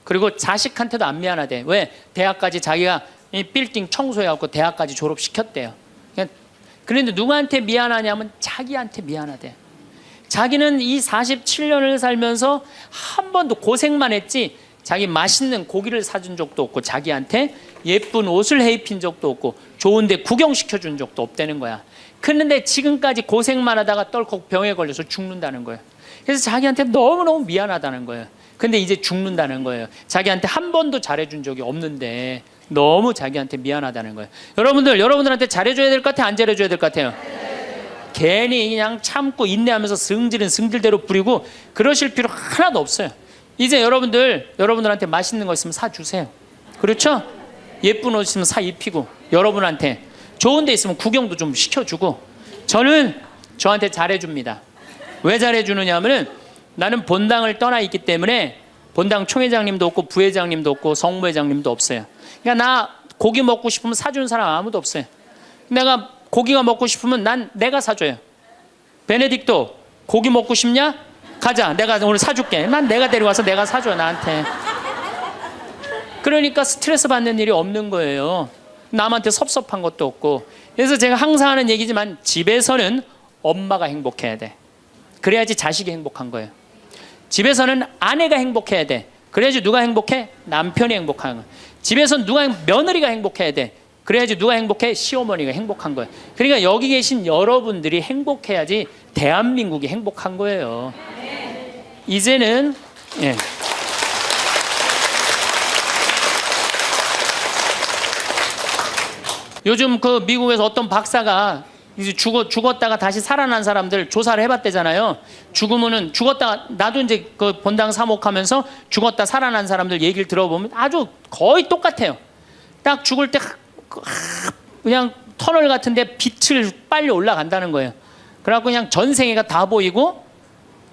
그리고 자식한테도 안 미안하대. 왜? 대학까지 자기가 이 빌딩 청소해갖고 대학까지 졸업시켰대요. 그런데 누구한테 미안하냐면 자기한테 미안하대. 자기는 이 47년을 살면서 한 번도 고생만 했지 자기 맛있는 고기를 사준 적도 없고 자기한테 예쁜 옷을 해입힌 적도 없고 좋은 데 구경시켜준 적도 없다는 거야. 그런데 지금까지 고생만 하다가 떨컥 병에 걸려서 죽는다는 거예요. 그래서 자기한테 너무너무 미안하다는 거예요. 근데 이제 죽는다는 거예요. 자기한테 한 번도 잘해준 적이 없는데 너무 자기한테 미안하다는 거예요. 여러분들한테 잘해줘야 될 것 같아요? 안 잘해줘야 될 것 같아요? 괜히 그냥 참고 인내하면서 승질은 승질대로 부리고 그러실 필요 하나도 없어요. 이제 여러분들한테 맛있는 거 있으면 사주세요. 그렇죠? 예쁜 옷 있으면 사 입히고 여러분한테 좋은 데 있으면 구경도 좀 시켜주고 저는 저한테 잘해줍니다. 왜 잘해주느냐 하면은 나는 본당을 떠나 있기 때문에 본당 총회장님도 없고 부회장님도 없고 성무회장님도 없어요. 그러니까 나 고기 먹고 싶으면 사주는 사람 아무도 없어요. 내가 고기가 먹고 싶으면 내가 사줘요. 베네딕토 고기 먹고 싶냐? 가자. 내가 오늘 사줄게. 난 내가 데려와서 내가 사줘 나한테. 그러니까 스트레스 받는 일이 없는 거예요. 남한테 섭섭한 것도 없고. 그래서 제가 항상 하는 얘기지만 집에서는 엄마가 행복해야 돼. 그래야지 자식이 행복한 거예요. 집에서는 아내가 행복해야 돼. 그래야지 누가 행복해? 남편이 행복한 거예요. 집에서는 며느리가 행복해야 돼. 그래야지 누가 행복해? 시어머니가 행복한 거예요. 그러니까 여기 계신 여러분들이 행복해야지 대한민국이 행복한 거예요. 이제는 요즘 그 미국에서 어떤 박사가 이제 죽었다가 다시 살아난 사람들 조사를 해봤대잖아요. 죽었다가 나도 이제 그 본당 사목하면서 죽었다 살아난 사람들 얘기를 들어보면 아주 거의 똑같아요. 딱 죽을 때 그냥 터널 같은데 빛을 빨리 올라간다는 거예요. 그래갖고 그냥 전생애가 다 보이고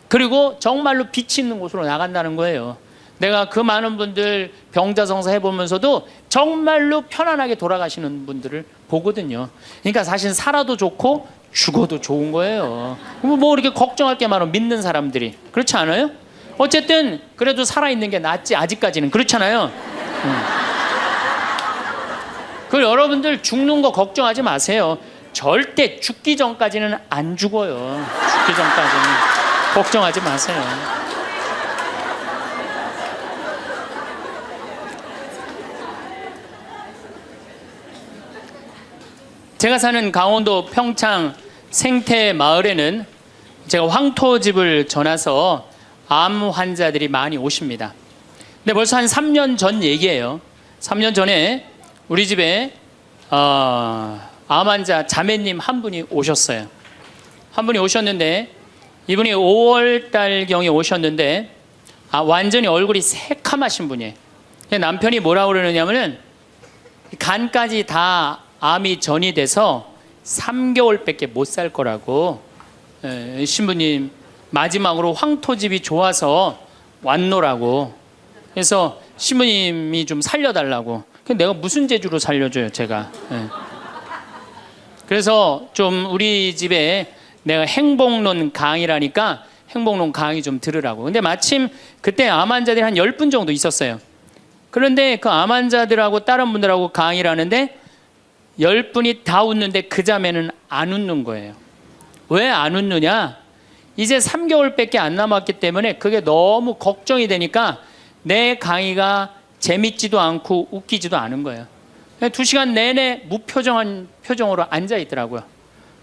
그리고 정말로 빛이 있는 곳으로 나간다는 거예요. 내가 그 많은 분들 병자성사 해보면서도 정말로 편안하게 돌아가시는 분들을 보거든요. 그러니까 사실 살아도 좋고 죽어도 좋은 거예요. 뭐 이렇게 걱정할 게 많아 믿는 사람들이. 그렇지 않아요? 어쨌든 그래도 살아있는 게 낫지 아직까지는. 그렇잖아요. 그 여러분들 죽는 거 걱정하지 마세요. 절대 죽기 전까지는 안 죽어요. 죽기 전까지는 걱정하지 마세요. 제가 사는 강원도 평창 생태 마을에는 제가 황토집을 전해서 암 환자들이 많이 오십니다. 근데 벌써 한 3년 전 얘기예요. 3년 전에 우리 집에 암 환자 자매님 한 분이 오셨어요. 한 분이 오셨는데 이분이 5월 달경에 오셨는데 완전히 얼굴이 새카마신 분이에요. 남편이 뭐라고 그러느냐면은 간까지 다 암이 전이 돼서 3개월밖에 못 살 거라고. 신부님 마지막으로 황토집이 좋아서 왔노라고. 그래서 신부님이 좀 살려달라고. 내가 무슨 재주로 살려줘요 제가. 그래서 좀 우리 집에 내가 행복론 강의라니까 행복론 강의 좀 들으라고. 근데 마침 그때 암 환자들이 한 10분 정도 있었어요. 그런데 그 암 환자들하고 다른 분들하고 강의를 하는데 10분이 다 웃는데 그 자매는 안 웃는 거예요. 왜 안 웃느냐? 이제 3개월밖에 안 남았기 때문에 그게 너무 걱정이 되니까 내 강의가 재밌지도 않고 웃기지도 않은 거예요. 2시간 내내 무표정한 표정으로 앉아 있더라고요.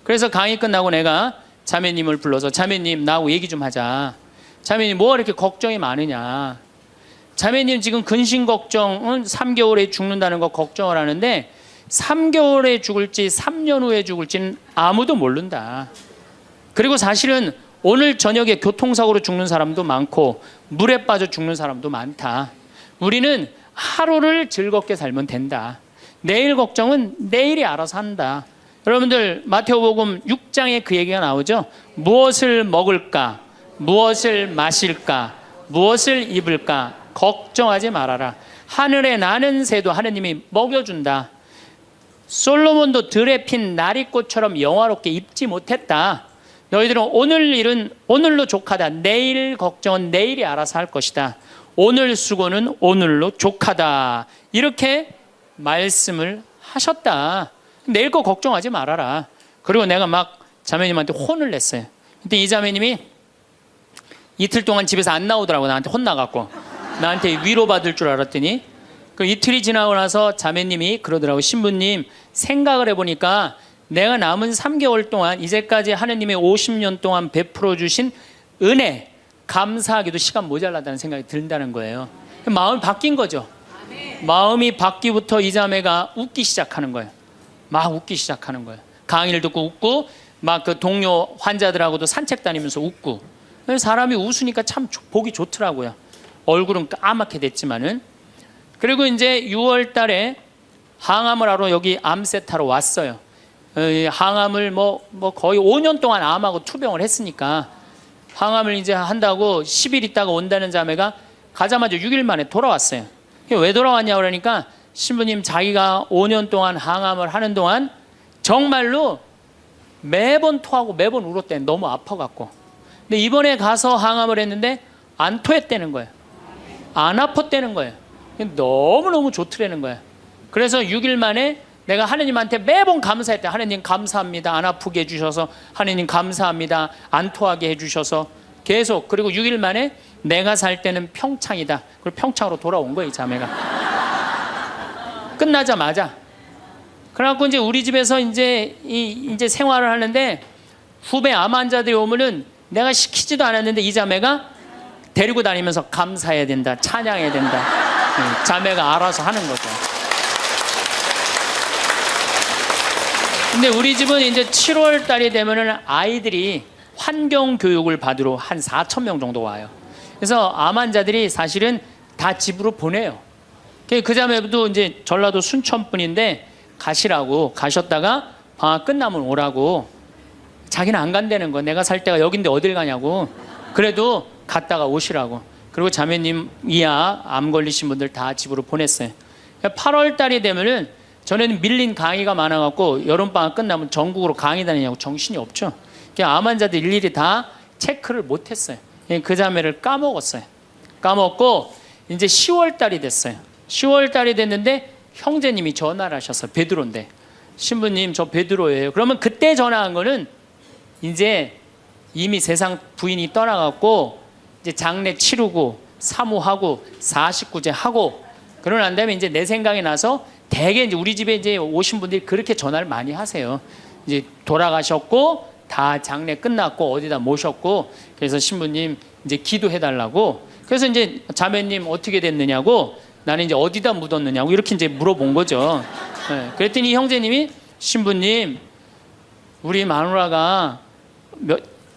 그래서 강의 끝나고 내가 자매님을 불러서 자매님 나하고 얘기 좀 하자. 자매님 뭐가 이렇게 걱정이 많으냐? 자매님 지금 근심 걱정은 3개월에 죽는다는 거 걱정을 하는데 3개월에 죽을지 3년 후에 죽을지는 아무도 모른다. 그리고 사실은 오늘 저녁에 교통사고로 죽는 사람도 많고 물에 빠져 죽는 사람도 많다. 우리는 하루를 즐겁게 살면 된다. 내일 걱정은 내일이 알아서 한다. 여러분들 마태오복음 6장에 그 얘기가 나오죠. 무엇을 먹을까? 무엇을 마실까? 무엇을 입을까? 걱정하지 말아라. 하늘에 나는 새도 하느님이 먹여준다. 솔로몬도 들에 핀 나리꽃처럼 영화롭게 입지 못했다. 너희들은 오늘 일은 오늘로 족하다. 내일 걱정은 내일이 알아서 할 것이다. 오늘 수고는 오늘로 족하다. 이렇게 말씀을 하셨다. 내일 거 걱정하지 말아라. 그리고 내가 막 자매님한테 혼을 냈어요. 근데 이 자매님이 이틀 동안 집에서 안 나오더라고. 나한테 혼나갖고. 나한테 위로받을 줄 알았더니 그 이틀이 지나고 나서 자매님이 그러더라고. 신부님 생각을 해보니까 내가 남은 3개월 동안 이제까지 하느님의 50년 동안 베풀어 주신 은혜 감사하기도 시간 모자라다는 생각이 든다는 거예요. 마음이 바뀐 거죠. 마음이 바뀌부터 이 자매가 웃기 시작하는 거예요. 막 웃기 시작하는 거예요. 강의를 듣고 웃고 막 그 동료 환자들하고도 산책 다니면서 웃고. 사람이 웃으니까 참 보기 좋더라고요. 얼굴은 까맣게 됐지만은. 그리고 이제 6월 달에 항암을 하러 여기 암세타로 왔어요. 항암을 뭐 거의 5년 동안 암하고 투병을 했으니까 항암을 이제 한다고 10일 있다가 온다는 자매가 가자마자 6일 만에 돌아왔어요. 왜 돌아왔냐 그러니까 신부님 자기가 5년 동안 항암을 하는 동안 정말로 매번 토하고 매번 울었대. 너무 아파갖고. 근데 이번에 가서 항암을 했는데 안 토했다는 거예요. 안 아팠다는 거예요. 너무너무 좋더라는 거예요. 그래서 6일 만에 내가 하느님한테 매번 감사했대. 하느님 감사합니다. 안 아프게 해주셔서. 하느님 감사합니다. 안 토하게 해주셔서. 계속. 그리고 6일 만에 내가 살 때는 평창이다. 그리고 평창으로 돌아온 거예요, 이 자매가. 끝나자마자. 그래갖고 이제 우리 집에서 이제 생활을 하는데 후배 암 환자들이 오면은 내가 시키지도 않았는데 이 자매가 데리고 다니면서 감사해야 된다, 찬양해야 된다. 자매가 알아서 하는 거죠. 근데 우리 집은 이제 7월 달이 되면은 아이들이 환경 교육을 받으러 한 4,000명 정도 와요. 그래서 암 환자들이 사실은 다 집으로 보내요. 그 자매도 이제 전라도 순천 분인데 가시라고 가셨다가 방학 끝나면 오라고. 자기는 안 간다는 거. 내가 살 때가 여긴데 어딜 가냐고. 그래도 갔다가 오시라고. 그리고 자매님 이하 암 걸리신 분들 다 집으로 보냈어요. 8월 달이 되면은 전에는 밀린 강의가 많아갖고 여름방학 끝나면 전국으로 강의 다니냐고 정신이 없죠. 암 환자들 일일이 다 체크를 못했어요. 그 자매를 까먹었어요. 까먹고 이제 10월 달이 됐어요. 10월 달이 됐는데 형제님이 전화를 하셨어요. 베드로인데. 신부님 저 베드로예요. 그러면 그때 전화한 거는 이제 이미 세상 부인이 떠나갖고 이제 장례 치르고 사모하고 49제 하고 그러고 난 다음에 이제 내 생각이 나서 대개 이제 우리 집에 이제 오신 분들이 그렇게 전화를 많이 하세요. 이제 돌아가셨고 다 장례 끝났고 어디다 모셨고 그래서 신부님 이제 기도해 달라고. 그래서 이제 자매님 어떻게 됐느냐고 나는 이제 어디다 묻었느냐고 이렇게 이제 물어본 거죠. 네. 그랬더니 형제님이 신부님 우리 마누라가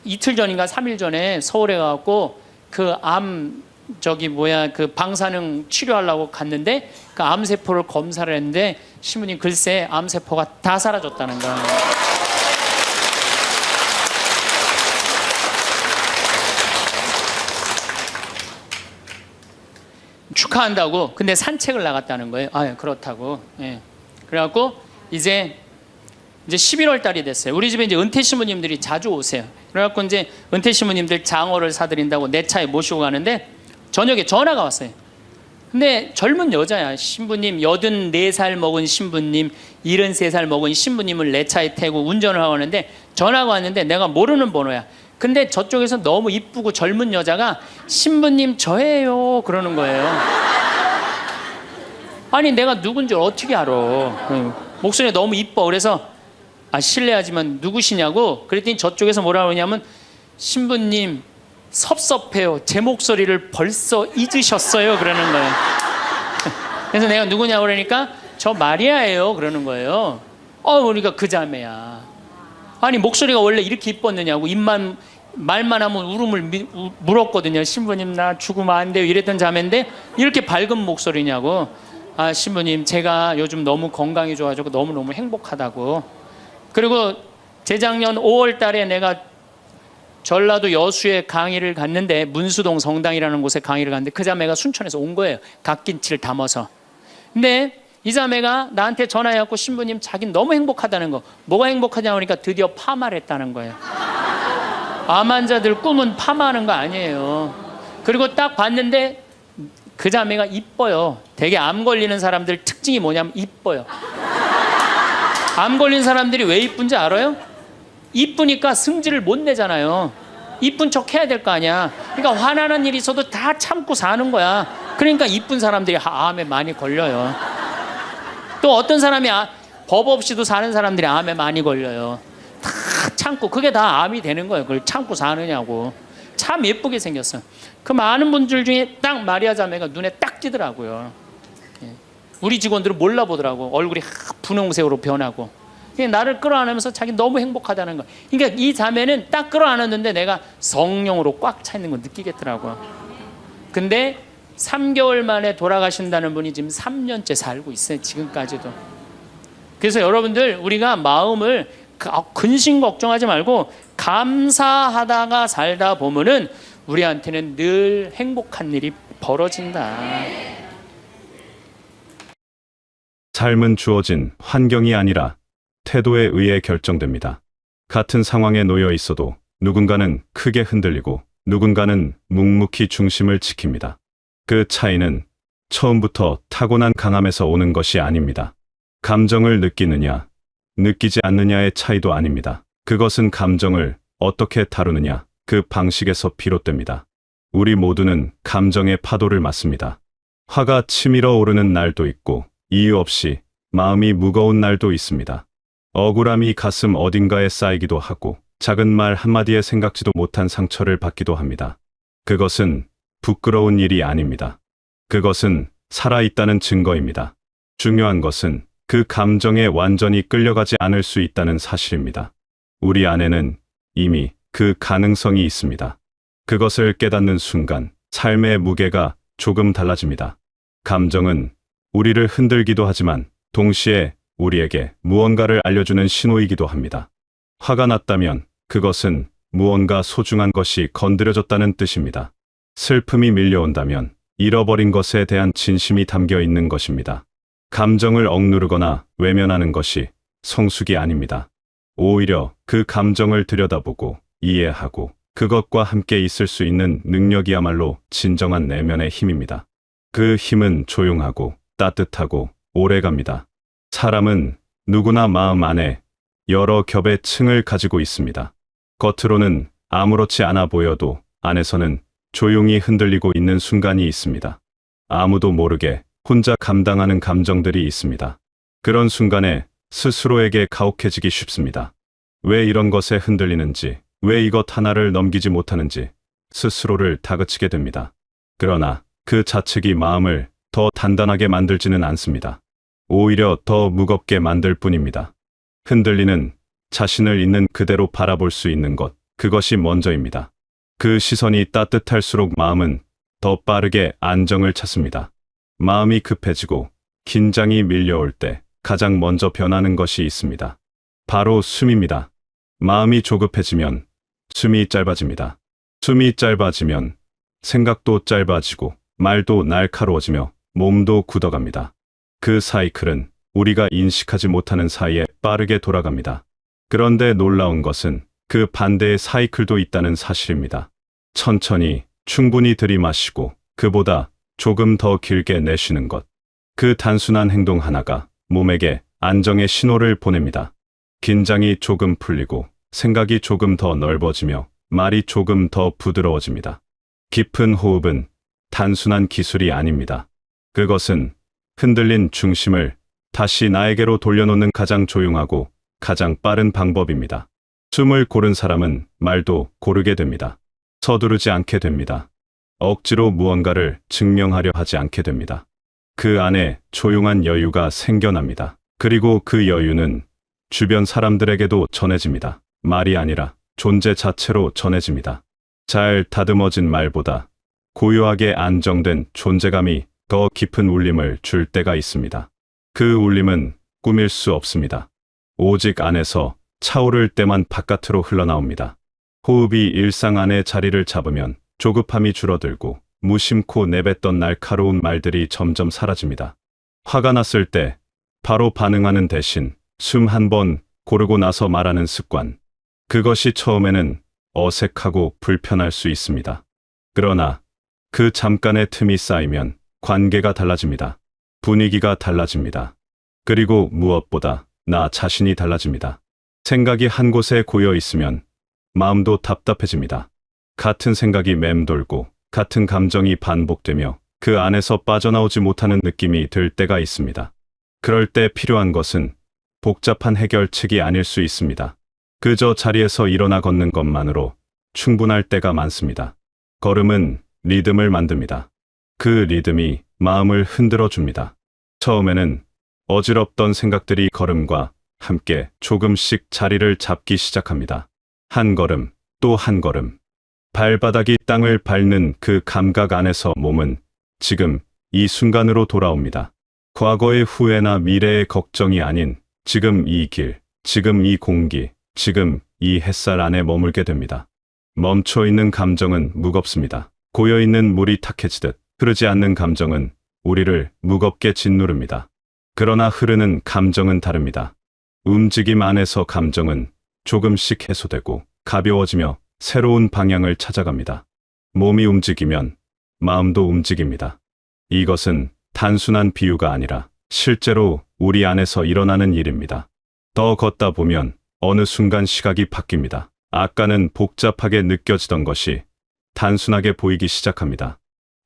이틀 전인가 3일 전에 서울에 가갖고 그 그 방사능 치료하려고 갔는데 그 암세포를 검사를 했는데 신부님 글쎄 암세포가 다 사라졌다는 거예요. 축하한다고. 근데 산책을 나갔다는 거예요. 아, 그렇다고. 예. 그래갖고 이제 11월 달이 됐어요. 우리 집에 이제 은퇴 신부님들이 자주 오세요. 그래갖고 이제 은퇴 신부님들 장어를 사드린다고 내 차에 모시고 가는데 저녁에 전화가 왔어요. 근데 젊은 여자야. 신부님 84살 먹은 신부님 73살 먹은 신부님을 내 차에 태우고 운전을 하고 하는데 전화가 왔는데 내가 모르는 번호야. 근데 저쪽에서 너무 이쁘고 젊은 여자가 신부님 저예요 그러는 거예요. 아니 내가 누군지 어떻게 알아. 목소리가 너무 이뻐. 그래서 실례하지만 누구시냐고. 그랬더니 저쪽에서 뭐라 그러냐면 신부님 섭섭해요. 제 목소리를 벌써 잊으셨어요 그러는 거예요. 그래서 내가 누구냐고 그러니까 저 마리아예요 그러는 거예요. 그러니까 그 자매야. 아니 목소리가 원래 이렇게 이뻤느냐고. 말만 하면 울음을 물었거든요. 신부님 나 죽으면 안 돼요 이랬던 자매인데 이렇게 밝은 목소리냐고. 신부님 제가 요즘 너무 건강이 좋아지고 너무너무 행복하다고. 그리고 재작년 5월 달에 내가 전라도 여수에 강의를 갔는데 문수동 성당이라는 곳에 강의를 갔는데 그 자매가 순천에서 온 거예요. 갓김치를 담아서. 근데 이 자매가 나한테 전화해갖고 신부님 자기는 너무 행복하다는 거. 뭐가 행복하냐고 하니까 드디어 파마를 했다는 거예요. 암 환자들 꿈은 파마하는 거 아니에요. 그리고 딱 봤는데 그 자매가 이뻐요. 되게 암 걸리는 사람들 특징이 뭐냐면 이뻐요. 암 걸린 사람들이 왜 이쁜지 알아요? 이쁘니까 승질을 못 내잖아요. 이쁜 척 해야 될 거 아니야. 그러니까 화나는 일이 있어도 다 참고 사는 거야. 그러니까 이쁜 사람들이 암에 많이 걸려요. 또 어떤 사람이 법 없이도 사는 사람들이 암에 많이 걸려요. 다 참고. 그게 다 암이 되는 거예요. 그걸 참고 사느냐고. 참 예쁘게 생겼어요. 그 많은 분들 중에 딱 마리아 자매가 눈에 딱 띄더라고요. 우리 직원들은 몰라보더라고. 얼굴이 분홍색으로 변하고. 나를 끌어안으면서 자기 너무 행복하다는 거. 그러니까 이 자매는 딱 끌어안았는데 내가 성령으로 꽉 차 있는 거 느끼겠더라고요. 근데 3개월 만에 돌아가신다는 분이 지금 3년째 살고 있어요. 지금까지도. 그래서 여러분들 우리가 마음을 근심 걱정하지 말고 감사하다가 살다 보면은 우리한테는 늘 행복한 일이 벌어진다. 삶은 주어진 환경이 아니라 태도에 의해 결정됩니다. 같은 상황에 놓여 있어도 누군가는 크게 흔들리고 누군가는 묵묵히 중심을 지킵니다. 그 차이는 처음부터 타고난 강함에서 오는 것이 아닙니다. 감정을 느끼느냐, 느끼지 않느냐의 차이도 아닙니다. 그것은 감정을 어떻게 다루느냐, 그 방식에서 비롯됩니다. 우리 모두는 감정의 파도를 맞습니다. 화가 치밀어 오르는 날도 있고 이유 없이 마음이 무거운 날도 있습니다. 억울함이 가슴 어딘가에 쌓이기도 하고 작은 말 한마디에 생각지도 못한 상처를 받기도 합니다. 그것은 부끄러운 일이 아닙니다. 그것은 살아있다는 증거입니다. 중요한 것은 그 감정에 완전히 끌려가지 않을 수 있다는 사실입니다. 우리 안에는 이미 그 가능성이 있습니다. 그것을 깨닫는 순간 삶의 무게가 조금 달라집니다. 감정은 우리를 흔들기도 하지만 동시에 우리에게 무언가를 알려주는 신호이기도 합니다. 화가 났다면 그것은 무언가 소중한 것이 건드려졌다는 뜻입니다. 슬픔이 밀려온다면 잃어버린 것에 대한 진심이 담겨 있는 것입니다. 감정을 억누르거나 외면하는 것이 성숙이 아닙니다. 오히려 그 감정을 들여다보고 이해하고 그것과 함께 있을 수 있는 능력이야말로 진정한 내면의 힘입니다. 그 힘은 조용하고 따뜻하고 오래갑니다. 사람은 누구나 마음 안에 여러 겹의 층을 가지고 있습니다. 겉으로는 아무렇지 않아 보여도 안에서는 조용히 흔들리고 있는 순간이 있습니다. 아무도 모르게 혼자 감당하는 감정들이 있습니다. 그런 순간에 스스로에게 가혹해지기 쉽습니다. 왜 이런 것에 흔들리는지, 왜 이것 하나를 넘기지 못하는지 스스로를 다그치게 됩니다. 그러나 그 자책이 마음을 더 단단하게 만들지는 않습니다. 오히려 더 무겁게 만들 뿐입니다. 흔들리는 자신을 있는 그대로 바라볼 수 있는 것, 그것이 먼저입니다. 그 시선이 따뜻할수록 마음은 더 빠르게 안정을 찾습니다. 마음이 급해지고 긴장이 밀려올 때 가장 먼저 변하는 것이 있습니다. 바로 숨입니다. 마음이 조급해지면 숨이 짧아집니다. 숨이 짧아지면 생각도 짧아지고 말도 날카로워지며 몸도 굳어갑니다. 그 사이클은 우리가 인식하지 못하는 사이에 빠르게 돌아갑니다. 그런데 놀라운 것은 그 반대의 사이클도 있다는 사실입니다. 천천히 충분히 들이마시고 그보다 조금 더 길게 내쉬는 것. 그 단순한 행동 하나가 몸에게 안정의 신호를 보냅니다. 긴장이 조금 풀리고 생각이 조금 더 넓어지며 말이 조금 더 부드러워집니다. 깊은 호흡은 단순한 기술이 아닙니다. 그것은 흔들린 중심을 다시 나에게로 돌려놓는 가장 조용하고 가장 빠른 방법입니다. 숨을 고른 사람은 말도 고르게 됩니다. 서두르지 않게 됩니다. 억지로 무언가를 증명하려 하지 않게 됩니다. 그 안에 조용한 여유가 생겨납니다. 그리고 그 여유는 주변 사람들에게도 전해집니다. 말이 아니라 존재 자체로 전해집니다. 잘 다듬어진 말보다 고요하게 안정된 존재감이 더 깊은 울림을 줄 때가 있습니다. 그 울림은 꾸밀 수 없습니다. 오직 안에서 차오를 때만 바깥으로 흘러나옵니다. 호흡이 일상 안에 자리를 잡으면 조급함이 줄어들고 무심코 내뱉던 날카로운 말들이 점점 사라집니다. 화가 났을 때 바로 반응하는 대신 숨 한 번 고르고 나서 말하는 습관. 그것이 처음에는 어색하고 불편할 수 있습니다. 그러나 그 잠깐의 틈이 쌓이면 관계가 달라집니다. 분위기가 달라집니다. 그리고 무엇보다 나 자신이 달라집니다. 생각이 한 곳에 고여 있으면 마음도 답답해집니다. 같은 생각이 맴돌고 같은 감정이 반복되며 그 안에서 빠져나오지 못하는 느낌이 들 때가 있습니다. 그럴 때 필요한 것은 복잡한 해결책이 아닐 수 있습니다. 그저 자리에서 일어나 걷는 것만으로 충분할 때가 많습니다. 걸음은 리듬을 만듭니다. 그 리듬이 마음을 흔들어 줍니다. 처음에는 어지럽던 생각들이 걸음과 함께 조금씩 자리를 잡기 시작합니다. 한 걸음, 또 한 걸음. 발바닥이 땅을 밟는 그 감각 안에서 몸은 지금 이 순간으로 돌아옵니다. 과거의 후회나 미래의 걱정이 아닌 지금 이 길, 지금 이 공기, 지금 이 햇살 안에 머물게 됩니다. 멈춰있는 감정은 무겁습니다. 고여있는 물이 탁해지듯 흐르지 않는 감정은 우리를 무겁게 짓누릅니다. 그러나 흐르는 감정은 다릅니다. 움직임 안에서 감정은 조금씩 해소되고 가벼워지며 새로운 방향을 찾아갑니다. 몸이 움직이면 마음도 움직입니다. 이것은 단순한 비유가 아니라 실제로 우리 안에서 일어나는 일입니다. 더 걷다 보면 어느 순간 시각이 바뀝니다. 아까는 복잡하게 느껴지던 것이 단순하게 보이기 시작합니다.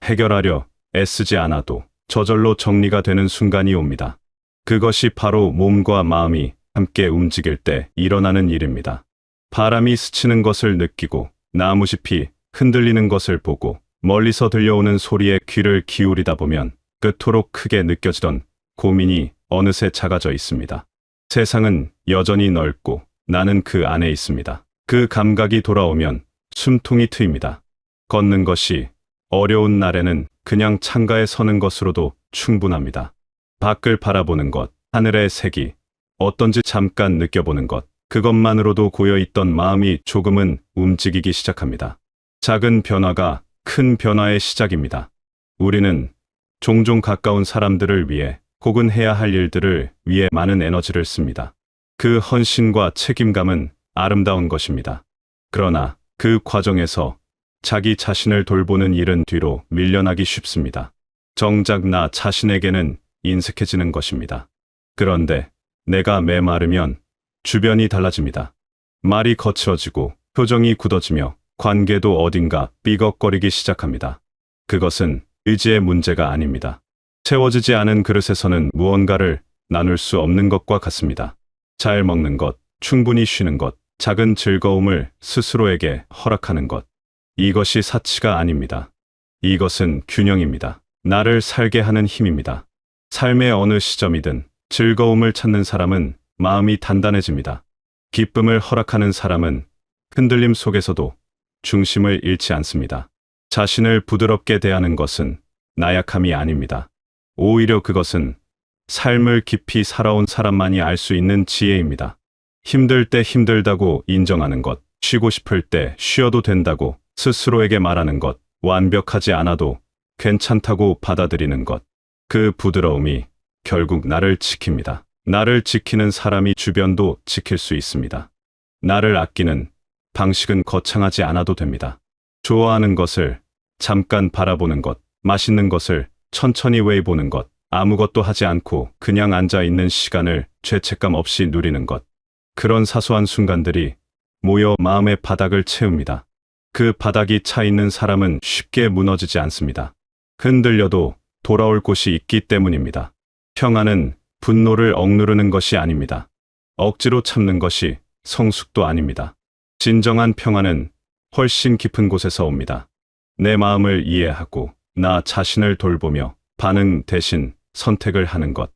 해결하려 애쓰지 않아도 저절로 정리가 되는 순간이 옵니다. 그것이 바로 몸과 마음이 함께 움직일 때 일어나는 일입니다. 바람이 스치는 것을 느끼고 나무잎이 흔들리는 것을 보고 멀리서 들려오는 소리에 귀를 기울이다 보면 그토록 크게 느껴지던 고민이 어느새 작아져 있습니다. 세상은 여전히 넓고 나는 그 안에 있습니다. 그 감각이 돌아오면 숨통이 트입니다. 걷는 것이 어려운 날에는 그냥 창가에 서는 것으로도 충분합니다. 밖을 바라보는 것, 하늘의 색이 어떤지 잠깐 느껴보는 것, 그것만으로도 고여있던 마음이 조금은 움직이기 시작합니다. 작은 변화가 큰 변화의 시작입니다. 우리는 종종 가까운 사람들을 위해 혹은 해야 할 일들을 위해 많은 에너지를 씁니다. 그 헌신과 책임감은 아름다운 것입니다. 그러나 그 과정에서 자기 자신을 돌보는 일은 뒤로 밀려나기 쉽습니다. 정작 나 자신에게는 인색해지는 것입니다. 그런데 내가 메마르면 주변이 달라집니다. 말이 거칠어지고 표정이 굳어지며 관계도 어딘가 삐걱거리기 시작합니다. 그것은 의지의 문제가 아닙니다. 채워지지 않은 그릇에서는 무언가를 나눌 수 없는 것과 같습니다. 잘 먹는 것, 충분히 쉬는 것, 작은 즐거움을 스스로에게 허락하는 것. 이것이 사치가 아닙니다. 이것은 균형입니다. 나를 살게 하는 힘입니다. 삶의 어느 시점이든 즐거움을 찾는 사람은 마음이 단단해집니다. 기쁨을 허락하는 사람은 흔들림 속에서도 중심을 잃지 않습니다. 자신을 부드럽게 대하는 것은 나약함이 아닙니다. 오히려 그것은 삶을 깊이 살아온 사람만이 알 수 있는 지혜입니다. 힘들 때 힘들다고 인정하는 것, 쉬고 싶을 때 쉬어도 된다고 스스로에게 말하는 것, 완벽하지 않아도 괜찮다고 받아들이는 것. 그 부드러움이 결국 나를 지킵니다. 나를 지키는 사람이 주변도 지킬 수 있습니다. 나를 아끼는 방식은 거창하지 않아도 됩니다. 좋아하는 것을 잠깐 바라보는 것, 맛있는 것을 천천히 외보는 것, 아무것도 하지 않고 그냥 앉아있는 시간을 죄책감 없이 누리는 것. 그런 사소한 순간들이 모여 마음의 바닥을 채웁니다. 그 바닥이 차 있는 사람은 쉽게 무너지지 않습니다. 흔들려도 돌아올 곳이 있기 때문입니다. 평안은 분노를 억누르는 것이 아닙니다. 억지로 참는 것이 성숙도 아닙니다. 진정한 평안은 훨씬 깊은 곳에서 옵니다. 내 마음을 이해하고 나 자신을 돌보며 반응 대신 선택을 하는 것.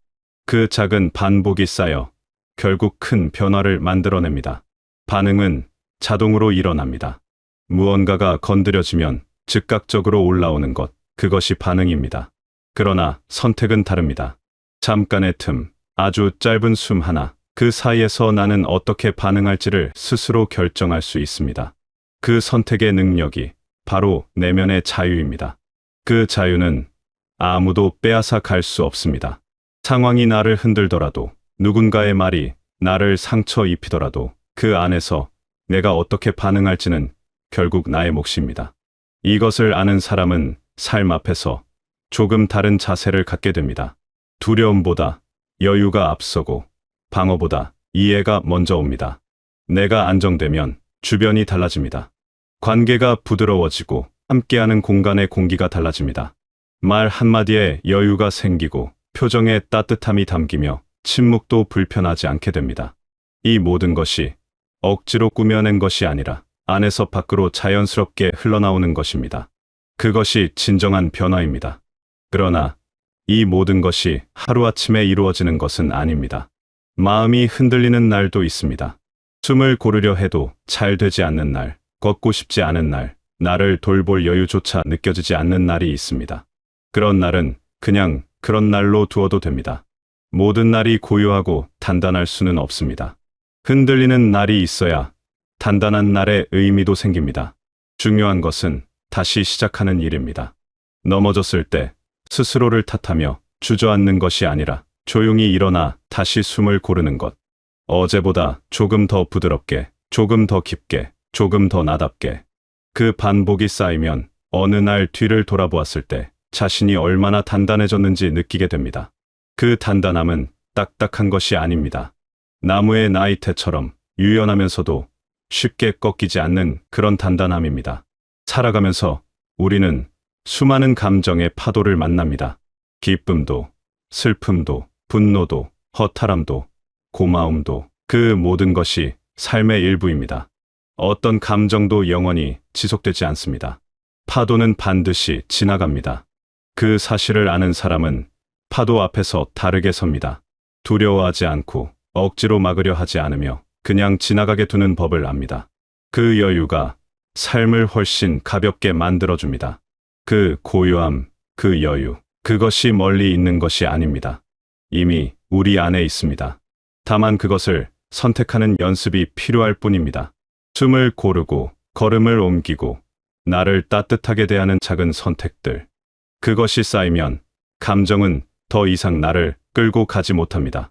그 작은 반복이 쌓여 결국 큰 변화를 만들어냅니다. 반응은 자동으로 일어납니다. 무언가가 건드려지면 즉각적으로 올라오는 것, 그것이 반응입니다. 그러나 선택은 다릅니다. 잠깐의 틈, 아주 짧은 숨 하나, 그 사이에서 나는 어떻게 반응할지를 스스로 결정할 수 있습니다. 그 선택의 능력이 바로 내면의 자유입니다. 그 자유는 아무도 빼앗아 갈 수 없습니다. 상황이 나를 흔들더라도, 누군가의 말이 나를 상처 입히더라도 그 안에서 내가 어떻게 반응할지는 결국 나의 몫입니다. 이것을 아는 사람은 삶 앞에서 조금 다른 자세를 갖게 됩니다. 두려움보다 여유가 앞서고 방어보다 이해가 먼저 옵니다. 내가 안정되면 주변이 달라집니다. 관계가 부드러워지고 함께하는 공간의 공기가 달라집니다. 말 한마디에 여유가 생기고 표정에 따뜻함이 담기며 침묵도 불편하지 않게 됩니다. 이 모든 것이 억지로 꾸며낸 것이 아니라 안에서 밖으로 자연스럽게 흘러나오는 것입니다. 그것이 진정한 변화입니다. 그러나 이 모든 것이 하루아침에 이루어지는 것은 아닙니다. 마음이 흔들리는 날도 있습니다. 숨을 고르려 해도 잘 되지 않는 날, 걷고 싶지 않은 날, 나를 돌볼 여유조차 느껴지지 않는 날이 있습니다. 그런 날은 그냥 그런 날로 두어도 됩니다. 모든 날이 고요하고 단단할 수는 없습니다. 흔들리는 날이 있어야 단단한 날의 의미도 생깁니다. 중요한 것은 다시 시작하는 일입니다. 넘어졌을 때 스스로를 탓하며 주저앉는 것이 아니라 조용히 일어나 다시 숨을 고르는 것. 어제보다 조금 더 부드럽게, 조금 더 깊게, 조금 더 나답게. 그 반복이 쌓이면 어느 날 뒤를 돌아보았을 때 자신이 얼마나 단단해졌는지 느끼게 됩니다. 그 단단함은 딱딱한 것이 아닙니다. 나무의 나이테처럼 유연하면서도 쉽게 꺾이지 않는 그런 단단함입니다. 살아가면서 우리는 수많은 감정의 파도를 만납니다. 기쁨도, 슬픔도, 분노도, 허탈함도, 고마움도, 그 모든 것이 삶의 일부입니다. 어떤 감정도 영원히 지속되지 않습니다. 파도는 반드시 지나갑니다. 그 사실을 아는 사람은 파도 앞에서 다르게 섭니다. 두려워하지 않고 억지로 막으려 하지 않으며 그냥 지나가게 두는 법을 압니다. 그 여유가 삶을 훨씬 가볍게 만들어줍니다. 그 고요함, 그 여유, 그것이 멀리 있는 것이 아닙니다. 이미 우리 안에 있습니다. 다만 그것을 선택하는 연습이 필요할 뿐입니다. 숨을 고르고, 걸음을 옮기고, 나를 따뜻하게 대하는 작은 선택들. 그것이 쌓이면 감정은 더 이상 나를 끌고 가지 못합니다.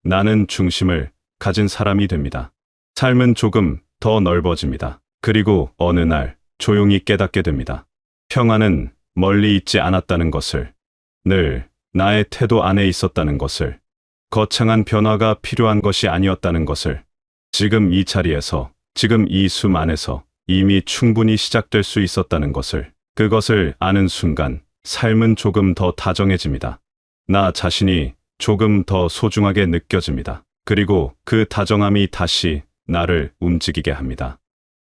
나는 중심을 가진 사람이 됩니다. 삶은 조금 더 넓어집니다. 그리고 어느 날 조용히 깨닫게 됩니다. 평화는 멀리 있지 않았다는 것을, 늘 나의 태도 안에 있었다는 것을, 거창한 변화가 필요한 것이 아니었다는 것을, 지금 이 자리에서, 지금 이 숨 안에서 이미 충분히 시작될 수 있었다는 것을, 그것을 아는 순간 삶은 조금 더 다정해집니다. 나 자신이 조금 더 소중하게 느껴집니다. 그리고 그 다정함이 다시 나를 움직이게 합니다.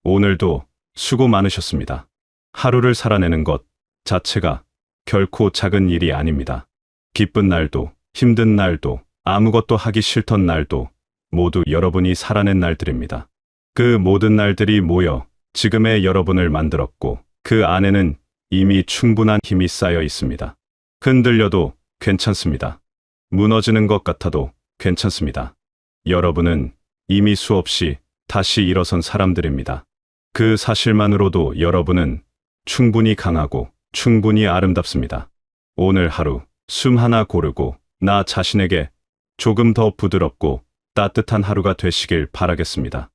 오늘도 수고 많으셨습니다. 하루를 살아내는 것 자체가 결코 작은 일이 아닙니다. 기쁜 날도, 힘든 날도, 아무것도 하기 싫던 날도 모두 여러분이 살아낸 날들입니다. 그 모든 날들이 모여 지금의 여러분을 만들었고 그 안에는 이미 충분한 힘이 쌓여 있습니다. 흔들려도 괜찮습니다. 무너지는 것 같아도 괜찮습니다. 여러분은 이미 수없이 다시 일어선 사람들입니다. 그 사실만으로도 여러분은 충분히 강하고 충분히 아름답습니다. 오늘 하루 숨 하나 고르고 나 자신에게 조금 더 부드럽고 따뜻한 하루가 되시길 바라겠습니다.